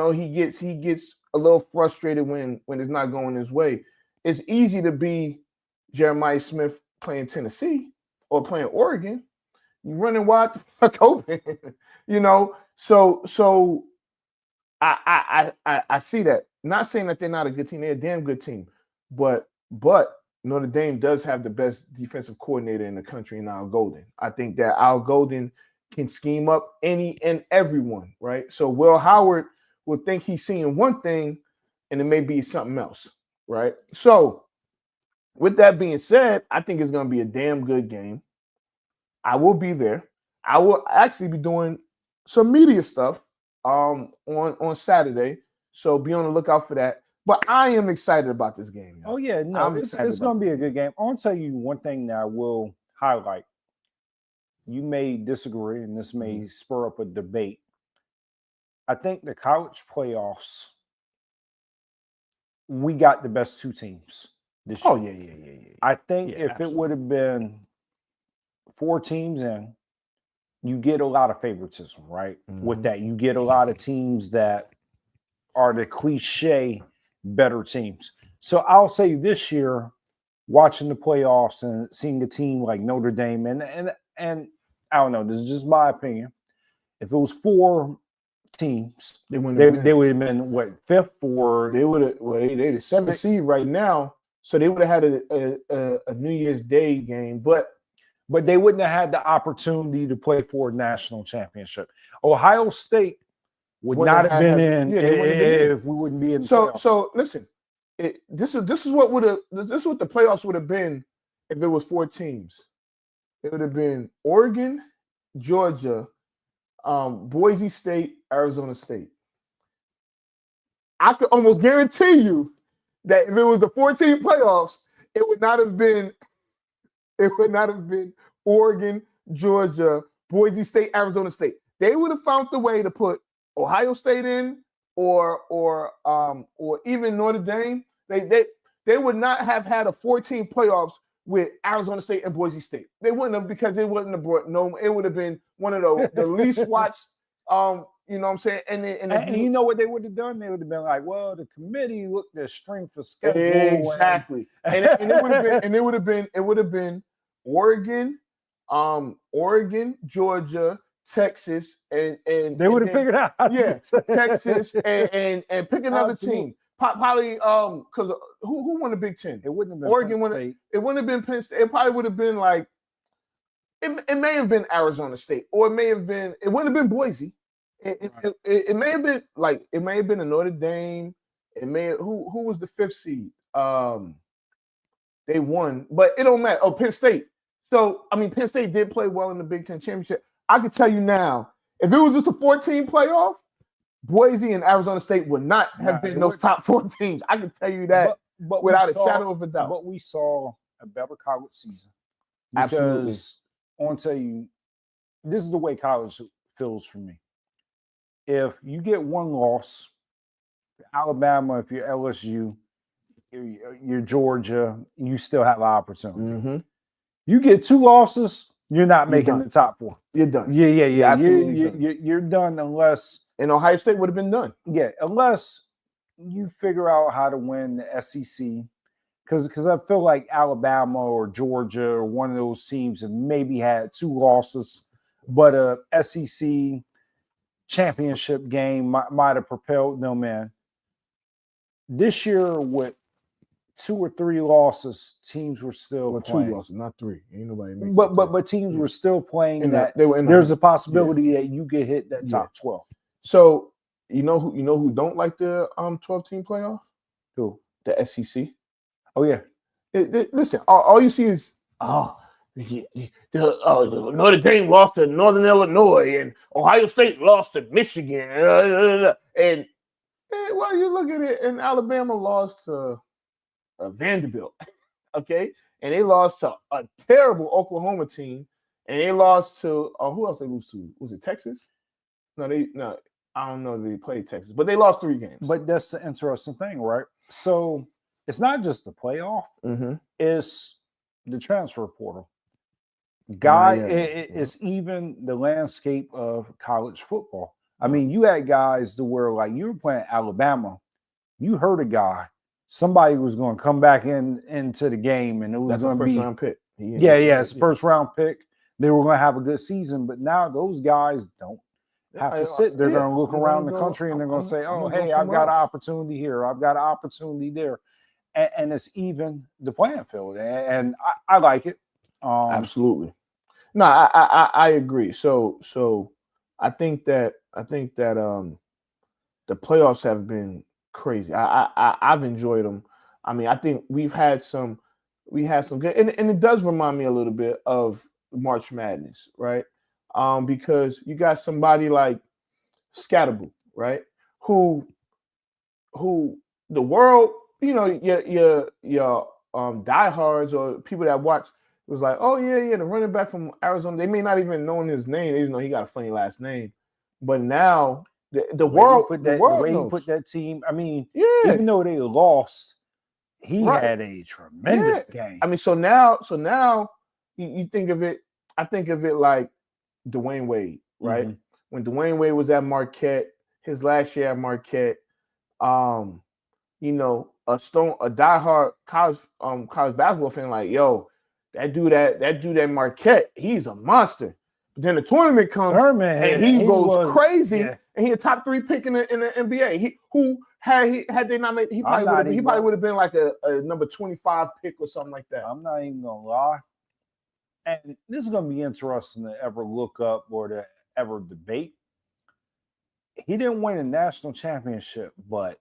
gets a little frustrated when it's not going his way. It's easy to be Jeremiah Smith playing Tennessee or playing Oregon. You running wide the fuck open, So I see that. Not saying that they're not a good team; they're a damn good team. But Notre Dame does have the best defensive coordinator in the country in Al Golden. I think that Al Golden can scheme up any and everyone, right? So Will Howard will think he's seeing one thing, and it may be something else, right? So with that being said, I think it's going to be a damn good game. I will be there. I will actually be doing some media stuff on Saturday, so be on the lookout for that. But I am excited about this game. Oh yeah, no, it's going to be a good game. I'll tell you one thing that I will highlight. You may disagree, and this may spur up a debate. I think the college playoffs, we got the best two teams this year. Oh yeah. I think if it would have been 4 teams in, you get a lot of favoritism, right? With that, you get a lot of teams that are the cliche better teams. So I'll say this year, watching the playoffs and seeing a team like Notre Dame, and I don't know, this is just my opinion. If it was 4 teams, they would have been what, 5th or they would have. Well, they're the 7th seed right now, so they would have had a New Year's Day game, but they wouldn't have had the opportunity to play for a national championship. Ohio State would not have been in if we wouldn't be in the playoffs. So listen, this is what the playoffs would have been if it was 4 teams. It would have been Oregon, Georgia, Boise State, Arizona State. I could almost guarantee you that if it was the 14 playoffs, it would not have been Oregon, Georgia, Boise State, Arizona State. They would have found the way to put Ohio State in, or even Notre Dame. They would not have had a 14 playoffs with Arizona State and Boise State. They wouldn't have, because it wouldn't have brought it would have been one of the least watched. You know what I'm saying? And you know what they would have done? They would have been like, well, the committee looked at strength for schedule. Exactly. And it would have been Oregon, Georgia, Texas, and they would have figured out. Texas and pick another team. Probably because who won the Big Ten? It wouldn't have been Oregon. It wouldn't have been Penn State. It probably would have been like it may have been Arizona State, or it wouldn't have been Boise. It may have been a Notre Dame. Who was the 5th seed? They won, but it don't matter. Oh, Penn State. So Penn State did play well in the Big Ten championship. I can tell you now, if it was just a 14 playoff, Boise and Arizona State would not have been those top 4 teams. I can tell you that but without a shadow of a doubt. But we saw a better college season. Absolutely. Because I want to tell you, this is the way college feels for me. If you get 1 loss, Alabama, if you're LSU, you're Georgia, you still have an opportunity. Mm-hmm. You get 2 losses, you're not making the top 4. You're done. Yeah. You're done. done unless. And Ohio State would have been done. Yeah, unless you figure out how to win the SEC. Because I feel like Alabama or Georgia or one of those teams have maybe had 2 losses, but a SEC championship game might have propelled them in. This year, with 2 or 3 losses, teams were still playing. 2 losses, not 3. Ain't nobody making but teams were still playing and that. There's a possibility that you could hit that top 12. So you know who don't like the 12-team playoff? Who? The SEC. Oh yeah. Listen, all you see is Notre Dame lost to Northern Illinois and Ohio State lost to Michigan, and well, you look at it, and Alabama lost to Vanderbilt. Okay, and they lost to a terrible Oklahoma team, and they lost to who else they lose to? Was it Texas? No. I don't know if they played Texas, but they lost 3 games. But that's the interesting thing, right? So it's not just the playoff; it's the transfer portal. It's even the landscape of college football. I mean, you had guys to where, like, you were playing Alabama, you heard a guy, somebody was going to come back into the game, and it was going to be first-round pick. It's a first-round pick. They were going to have a good season, but now those guys don't have to sit. They're going to look around the country, and they're going to say, "Oh, hey, I've got an opportunity here. I've got an opportunity there," and it's even the playing field, and I like it. Absolutely. No, I agree. So I think that the playoffs have been crazy. I've enjoyed them. I mean, I think we had some good, and it does remind me a little bit of March Madness, right? Because you got somebody like Scatterable, right? Who the world, your diehards or people that watch. It was like, oh, yeah, the running back from Arizona. They may not even know his name. They just know he got a funny last name. But now the world knows. He put that team, I mean, even though they lost, he had a tremendous game. I mean, so now you think of it, I think of it like Dwayne Wade, right? When Dwayne Wade was at Marquette, his last year at Marquette, a diehard college basketball fan, like, yo, that dude at Marquette, he's a monster. But then the tournament comes and he goes crazy, and he a top 3 pick in the NBA. Had they not made, he probably would have been like a number 25 pick or something like that. I'm not even gonna lie, and this is gonna be interesting to ever look up or to ever debate. He didn't win a national championship, but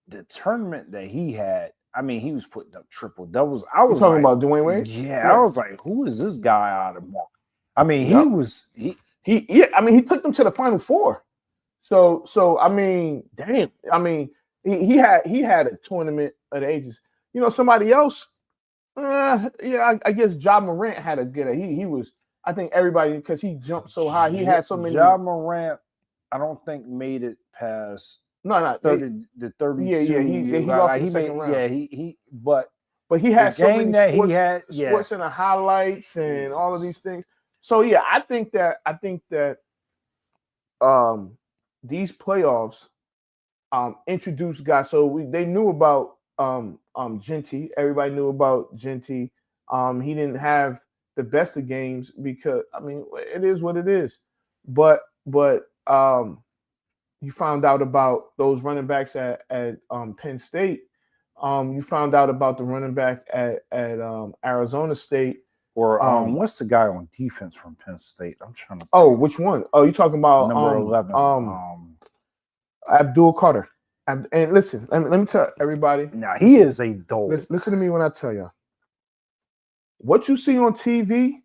the tournament that he had, I mean, he was putting up triple doubles. I was talking about Dwayne Wade. Yeah, I was like, who is this guy out of Mark? I mean, he took them to the Final Four. So I mean, damn. I mean, he had a tournament of the ages. Somebody else. I guess Ja Morant had a good. He was. I think everybody, because he jumped so high. He had so many. Ja Morant, I don't think made it past. No, 30. Yeah. He lost in the second round. Yeah, but he had so many that sports, he had, sports and the highlights and all of these things. So yeah, I think that these playoffs introduced guys. So they knew about Genty. Everybody knew about Genty. He didn't have the best of games because, I mean, it is what it is. But you found out about those running backs at Penn State. You found out about the running back at Arizona State. Or what's the guy on defense from Penn State? I'm trying to. Oh, which one? Oh, you talking about number 11? Abdul Carter. And listen, let me tell everybody. Now he is a dog. Listen to me when I tell you. What you see on TV.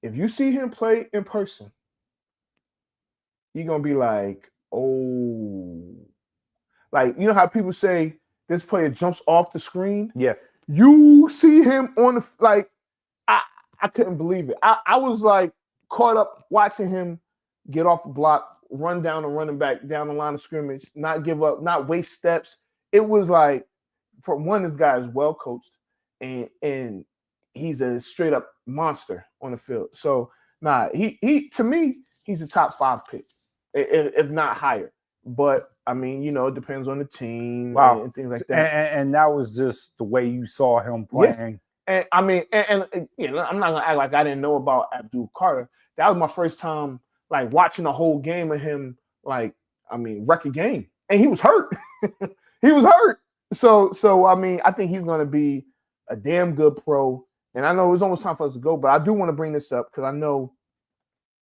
If you see him play in person, you're gonna be like, oh, like, you know how people say this player jumps off the screen? Yeah. You see him on the, like, I couldn't believe it. I was like caught up watching him get off the block, run down the running back down the line of scrimmage, not give up, not waste steps. It was like, for one, this guy is well coached, and he's a straight up monster on the field. So he to me, he's a top 5 pick, if not higher. But I mean, it depends on the team and things like that. And that was just the way you saw him playing. Yeah. And I mean, and I'm not gonna act like I didn't know about Abdul Carter. That was my first time like watching a whole game of him, like, I mean, wreck a game. And he was hurt. He was hurt. So I mean, I think he's gonna be a damn good pro. And I know it's almost time for us to go, but I do want to bring this up because I know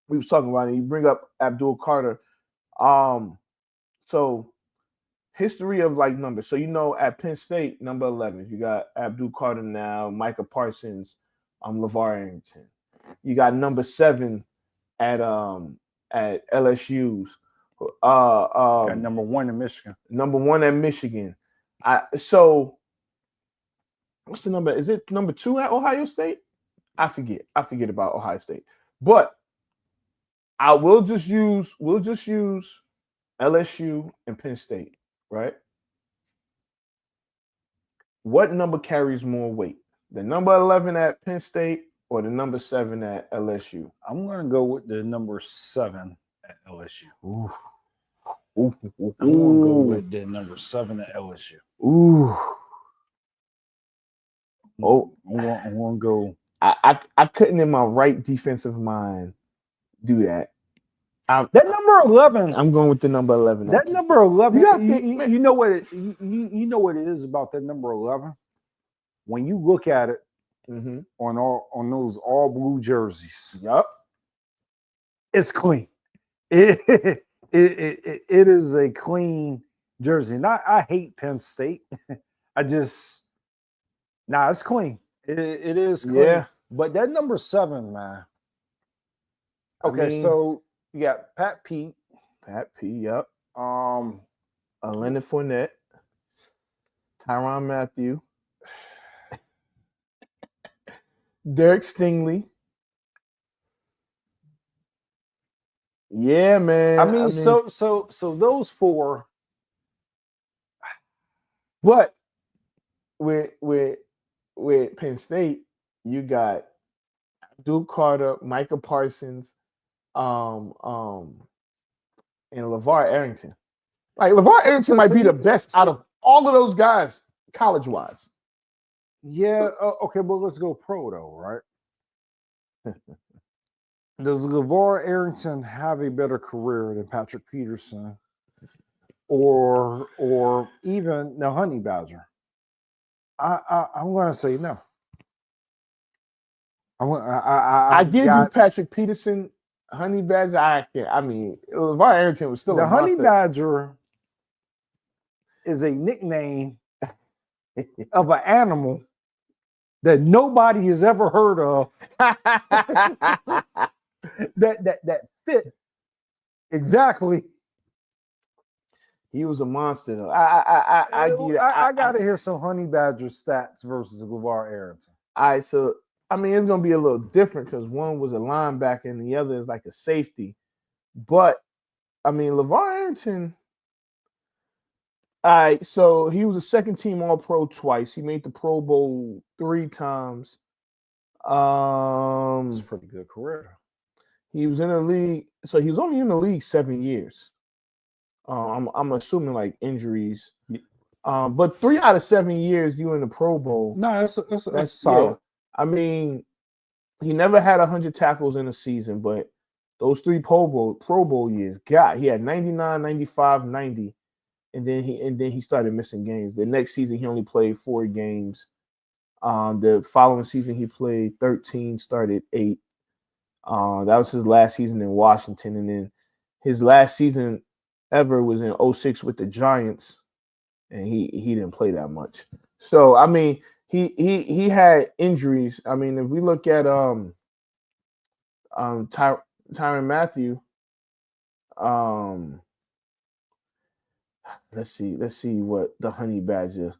we was talking about it. You bring up Abdul Carter. So history of like numbers. So at Penn State, number 11, you got Abdul Carter now, Micah Parsons, LeVar Arrington. You got number 7 at LSU's Got number 1 in Michigan. Number 1 at Michigan. So what's the number? Is it number 2 at Ohio State? I forget about Ohio State. But we'll just use LSU and Penn State, right? What number carries more weight? The number 11 at Penn State or the number 7 at LSU? I'm going to go with the number 7 at LSU. Ooh. I'm going to go with the number 7 at LSU. Ooh. Oh, I'm going to go. I couldn't in my right defensive mind do that. That number 11. I'm going with the number 11. That number 11. You know what you know what it is about that number 11. When you look at it on those all blue jerseys, yep, it's clean. It is a clean jersey. And I hate Penn State. It's clean. It is clean. Yeah. But that number 7, man. Okay, so you got Pat P. Yep. Leonard Fournette, Tyrann Mathieu, Derek Stingley. Yeah, man. I mean, so those 4. But with Penn State, you got Duke Carter, Micah Parsons, and LeVar Arrington. Like LeVar Arrington might be the best out of all of those guys, college-wise. Yeah. Okay, but let's go pro though, right? Does LeVar Arrington have a better career than Patrick Peterson, or even the Honey Badger? I'm going to say no. I give you Patrick Peterson, Honey Badger. LeVar Arrington was still the a Honey monster. Badger is a nickname of an animal that nobody has ever heard of. that fit exactly. He was a monster though. I got to hear some Honey Badger stats versus LeVar Arrington. All right, so it's gonna be a little different because one was a linebacker and the other is like a safety. But LeVar Arrington. All right, so he was a second-team All-Pro twice. He made the Pro Bowl 3 times. It's a pretty good career. He was in the league, so he was only in the league 7 years. I'm assuming like injuries, but 3 out of 7 years you in the Pro Bowl. No, that's solid. Yeah. He never had 100 tackles in a season, but those 3 Pro Bowl years, he had 99, 95, 90. And then he started missing games. The next season he only played 4 games. The following season he played 13, started 8. That was his last season in Washington, and then his last season ever was in 2006 with the Giants, and he didn't play that much. So he had injuries. If we look at Tyrann Mathieu, let's see what the Honey Badger.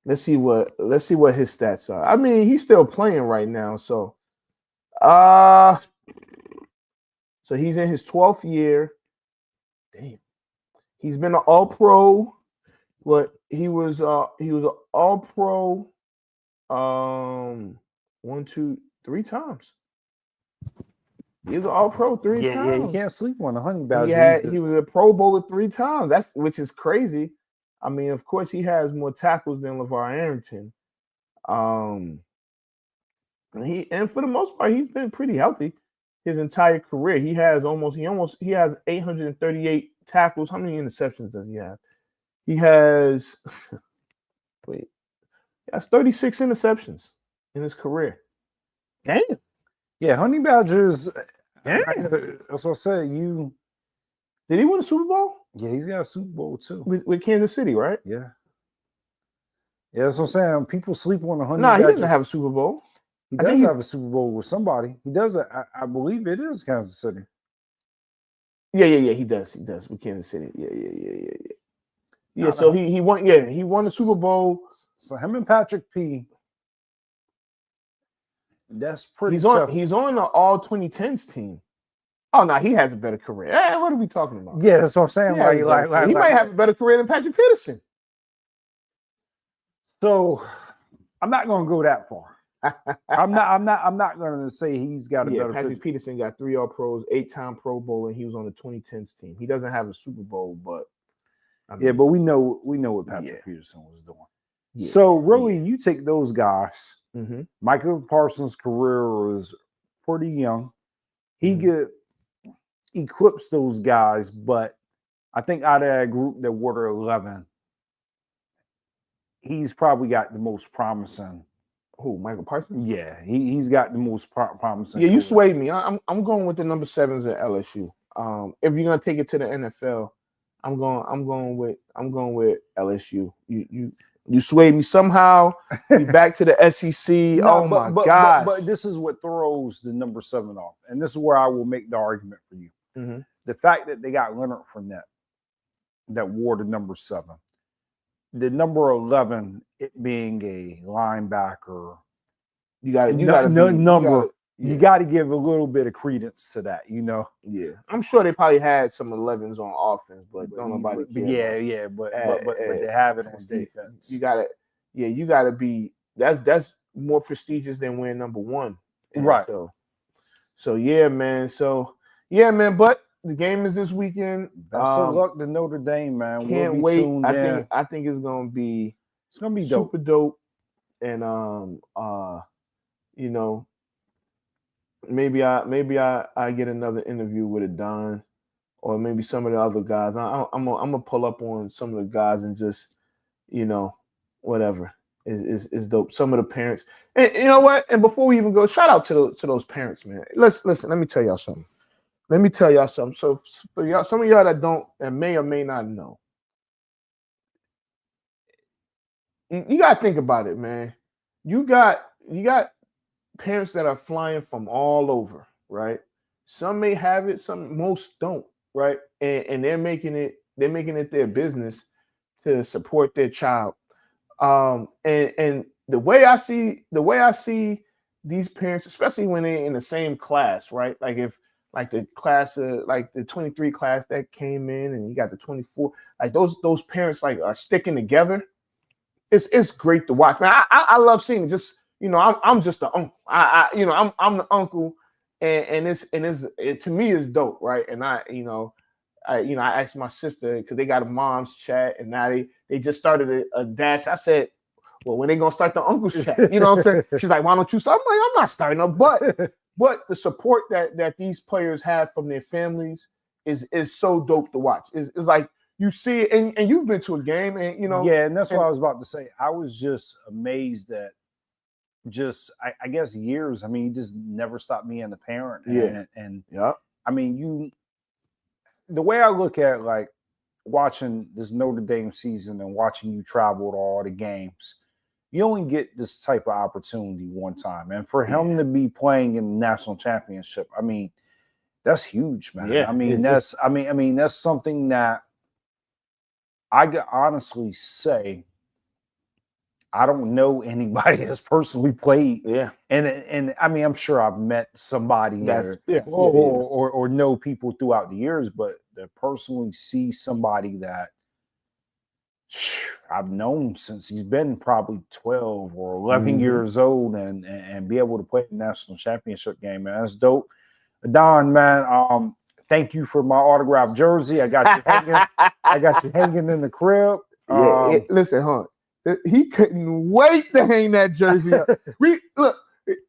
Let's see what his stats are. He's still playing right now, so so he's in his 12th year. Damn. He's been an All-Pro. He was an All-Pro 1, 2, 3 times. He was an All-Pro 3 times. Yeah, you can't sleep on the Honey Badger. He was a Pro Bowler 3 times. Which is crazy. Of course, he has more tackles than LeVar Arrington. And for the most part, he's been pretty healthy his entire career. He has 838 tackles. How many interceptions does he have? He has 36 interceptions in his career. Damn. Yeah, Honey Badgers. Damn. That's what I said. Did he win a Super Bowl? Yeah, he's got a Super Bowl too. With Kansas City, right? Yeah. Yeah, that's what I'm saying. People sleep on the Honey Badger. He doesn't have a Super Bowl. He does have a Super Bowl with somebody. He does. I believe it is Kansas City. Yeah. He does with Kansas City. Yeah. So he won. Yeah, he won the Super Bowl. So him and Patrick P. That's pretty He's tough. on the All 2010s team. Oh no, he has a better career. What are we talking about? Yeah, that's what I'm saying. He might have a better career than Patrick Peterson. So I'm not going to go that far. I'm not going to say he's got a better. Patrick Peterson got 3 All-Pros, 8-time Pro Bowl, and he was on the 2010s team. He doesn't have a Super Bowl, but but we know what Patrick Peterson was doing. Yeah. So really, you take those guys. Mm-hmm. Michael Parsons' career was pretty young. He could eclipse those guys, but I think out of that group that were 11, he's probably got the most promising. Who, Michael Parsons? Yeah, he's got the most promising. Yeah, you swayed me. I'm going with the number 7s at LSU. If you're gonna take it to the NFL, I'm going with LSU. You swayed me somehow. We back to the SEC. God! But this is what throws the number 7 off, and this is where I will make the argument for you. Mm-hmm. The fact that they got Leonard Fournette that wore the number 7, the number 11, it being a linebacker, you got to give a little bit of credence to that, you know. Yeah, I'm sure they probably had some 11s on offense, but don't nobody care. But they have it on defense. You gotta be. That's more prestigious than winning number 1, right? So yeah, man. But the game is this weekend. Best of luck to Notre Dame, man. Can't wait. I think it's gonna be super dope. And you know, maybe I get another interview with a Don, or maybe some of the other guys. I'm gonna pull up on some of the guys and just, you know, whatever is dope. Some of the parents, and you know what? And before we even go, shout out to those parents, man. Listen. Let me tell y'all something. So for y'all, some of y'all that may or may not know, you gotta think about it, man. You got parents that are flying from all over, right? Some may have it, most don't, right? And they're making it their business to support their child. And the way I see these parents, especially when they're in the same class, right? Like if the class like the 23 class that came in, and you got the 24, like those parents like are sticking together. It's great to watch, man. I love seeing it. Just, you know, I'm just the uncle. I'm the uncle, and it to me is dope, right? And I asked my sister, because they got a mom's chat, and now they just started a dash. I said, well, when they gonna start the uncle's chat? You know what I'm saying? She's like, why don't you start? I'm like, I'm not starting up, but the support that these players have from their families is so dope to watch. It's like you see it, and you've been to a game, and you know. Yeah, and that's what I was about to say. I was just amazed at I guess years. I mean, you just never stopped being a parent. And I mean, the way I look at like watching this Notre Dame season and watching you travel to all the games, you only get this type of opportunity one time. And for him to be playing in the national championship, I mean, that's huge, man. Yeah, I mean, that's something that I could honestly say I don't know anybody that's personally played. Yeah. And I mean, I'm sure I've met somebody or know people throughout the years, but to personally see somebody that I've known since he's been probably 12 or 11 years old and be able to play the national championship game, man, that's dope. Don, man, thank you for my autographed jersey. I got you hanging in the crib. Listen, huh? He couldn't wait to hang that jersey up.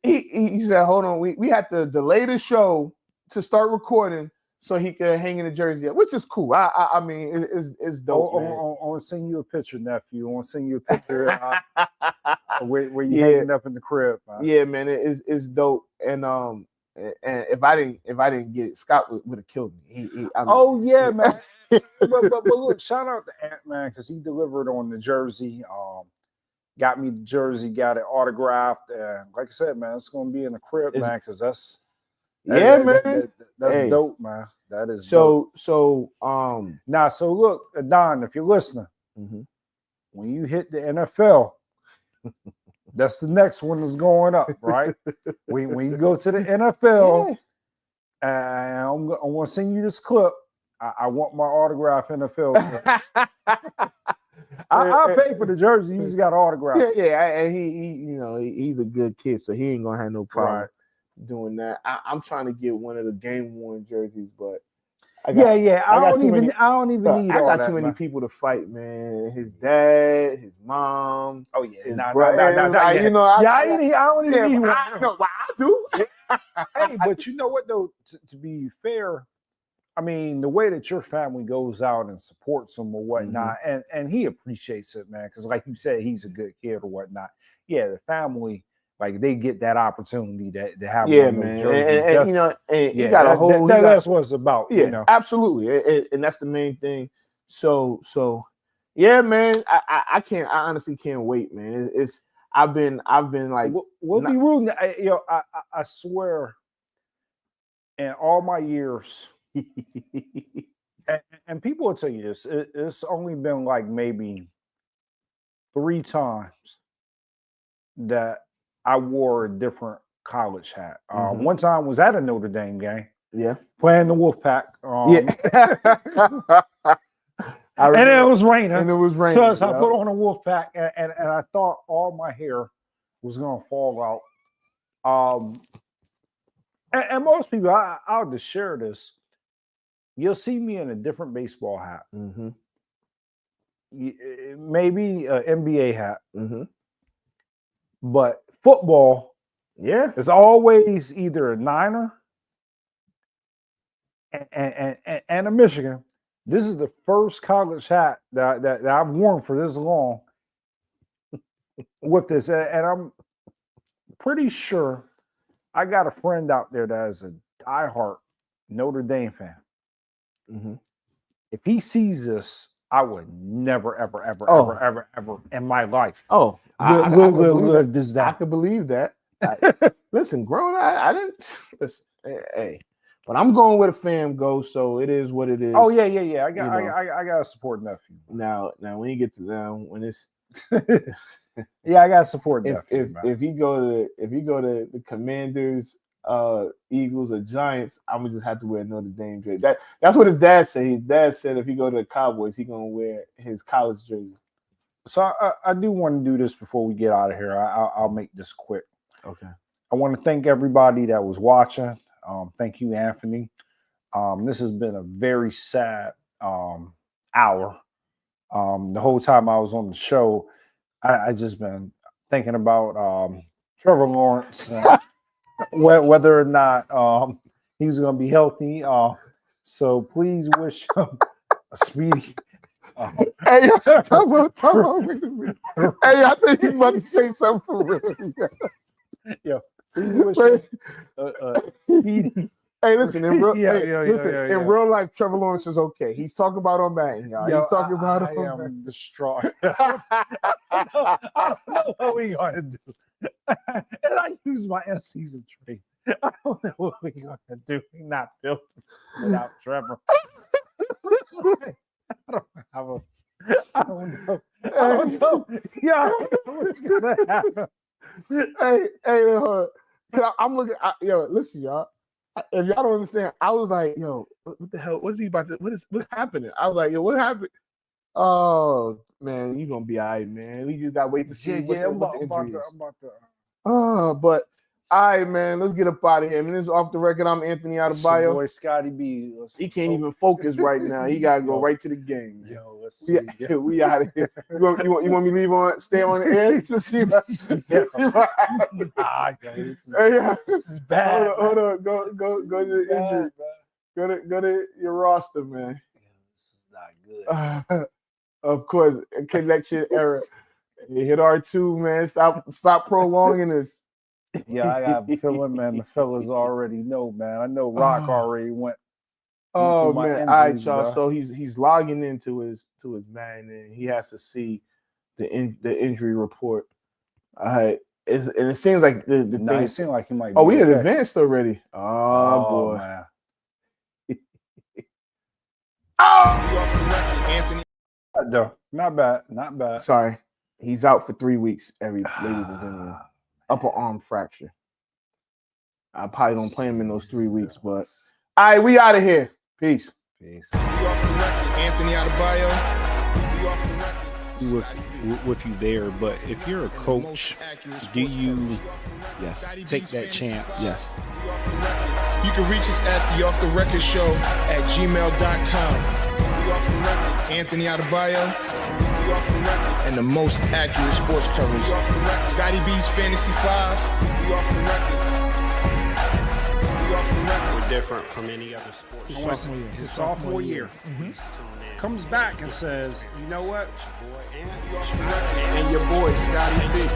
He said, hold on, we had to delay the show to start recording so he could hang in the jersey up, which is cool. I mean, it's dope. I want to send you a picture, nephew. I want to send you a picture where you hanging up in the crib. Man. Yeah, man, it's dope. And if I didn't get it, Scott would have killed me. Man. but look, shout out to Ant, man, because he delivered on the jersey. Got me the jersey, got it autographed, and like I said, man, it's gonna be in the crib, man, because Yeah, man. That's Hey. dope, man. That is dope. So Now, so look, Don, if you're listening, when you hit the NFL, that's the next one that's going up, right? when you go to the NFL, I'm going to send you this clip. I want my autograph NFL. I'll pay for the jersey. You just got an autograph. Yeah. And he's a good kid, so he ain't gonna have no problem doing that. I'm trying to get one of the game worn jerseys, but I don't even need all that. I got too many people to fight, man. His dad, his mom. Oh yeah, his I don't even need one. I do. Hey, but you know what though? To be fair, I mean, the way that your family goes out and supports him or whatnot, and he appreciates it, man. Because like you said, he's a good kid or whatnot. Yeah, the family, like they get that opportunity to have one of those jerseys. And you got a whole. That's what it's about. Yeah, absolutely, and that's the main thing. So yeah, man. I can't. I honestly can't wait, man. I've been like. We'll be rooting. I swear, in all my years. and people will tell you this. It's only been like maybe 3 times that I wore a different college hat. One time was at a Notre Dame game. Yeah, playing the Wolfpack. And it was raining. So I put on a Wolfpack, and I thought all my hair was gonna fall out. And most people, I'll just share this. You'll see me in a different baseball hat. Maybe an NBA hat. But football, is always either a Niner and a Michigan. This is the first college hat that I've worn for this long with this. And I'm pretty sure I got a friend out there that is a diehard Notre Dame fan. If he sees this, I would never, ever in my life. Live this down. I could believe that. Listen, growing, I didn't. Listen, hey, but I'm going where the fam goes, so it is what it is. Oh yeah. I got a support nephew. Now when you get to when it's. Yeah, I got to support nephew. If you go to the Commanders, Eagles or Giants, I'm gonna just have to wear Notre Dame jersey. That's what his dad said. His dad said if he go to the Cowboys, he gonna wear his college jersey. So I do want to do this before we get out of here. I'll make this quick. Okay. I want to thank everybody that was watching. Thank you, Anthony. This has been a very sad hour. The whole time I was on the show, I just been thinking about Trevor Lawrence. Whether or not he was going to be healthy. So please wish him a speedy. Hey, talk about. Hey, I think you about to say something for real. Yo, please wish him a speedy. Hey, listen, in real life, Trevor Lawrence is okay. He's talking about on batting, y'all. He's talking about I am distraught. I don't know what we gonna do. And I use my season trade. I don't know what we're gonna do. We're not built without Trevor. I don't know. Yeah, I don't know what's gonna happen. Hey, I'm looking. Listen, y'all. If y'all don't understand, I was like, yo, what the hell? What's he about to? What's happening? I was like, yo, what happened? Oh man, you gonna be all right, man. We just gotta wait to see. I'm about to. But all right, man. Let's get up out of here. I mean, this is Off the Record. I'm Anthony Adebayo. Boy, Scotty B. He can't even focus right now. He gotta go right to the game. Man. Yo, let's see. We out of here. You want me to leave on? Stay on the air to see. This is bad. Hold on. Go to the injury. Go to your roster, man. This is not good. Of course, connection error. You hit R2, man. Stop prolonging this. Yeah, I got a feeling, man. The fellas already know, man. I know Rock already went. Oh man! All right, y'all. So he's logging into his man, and he has to see the injury report. All right. and it seems like the No, thing. it seemed like he might. Oh, be we had okay. advanced already. Oh, boy. Man. Oh! Not bad. Not bad. Sorry, he's out for 3 weeks. Ladies and gentlemen, upper arm fracture. I probably don't play him in those 3 weeks, but all right, we out of here. Peace. Peace. Anthony Adebayo. with you there, but if you're a coach, do you take that chance? Yes. You can reach us at the Off the Record Show at gmail.com. Anthony Adebayo and the most accurate sports coverage. Scotty B's Fantasy 5. We're different from any other sport. His sophomore year. Comes back and says, you know what? And your boy, Scotty B.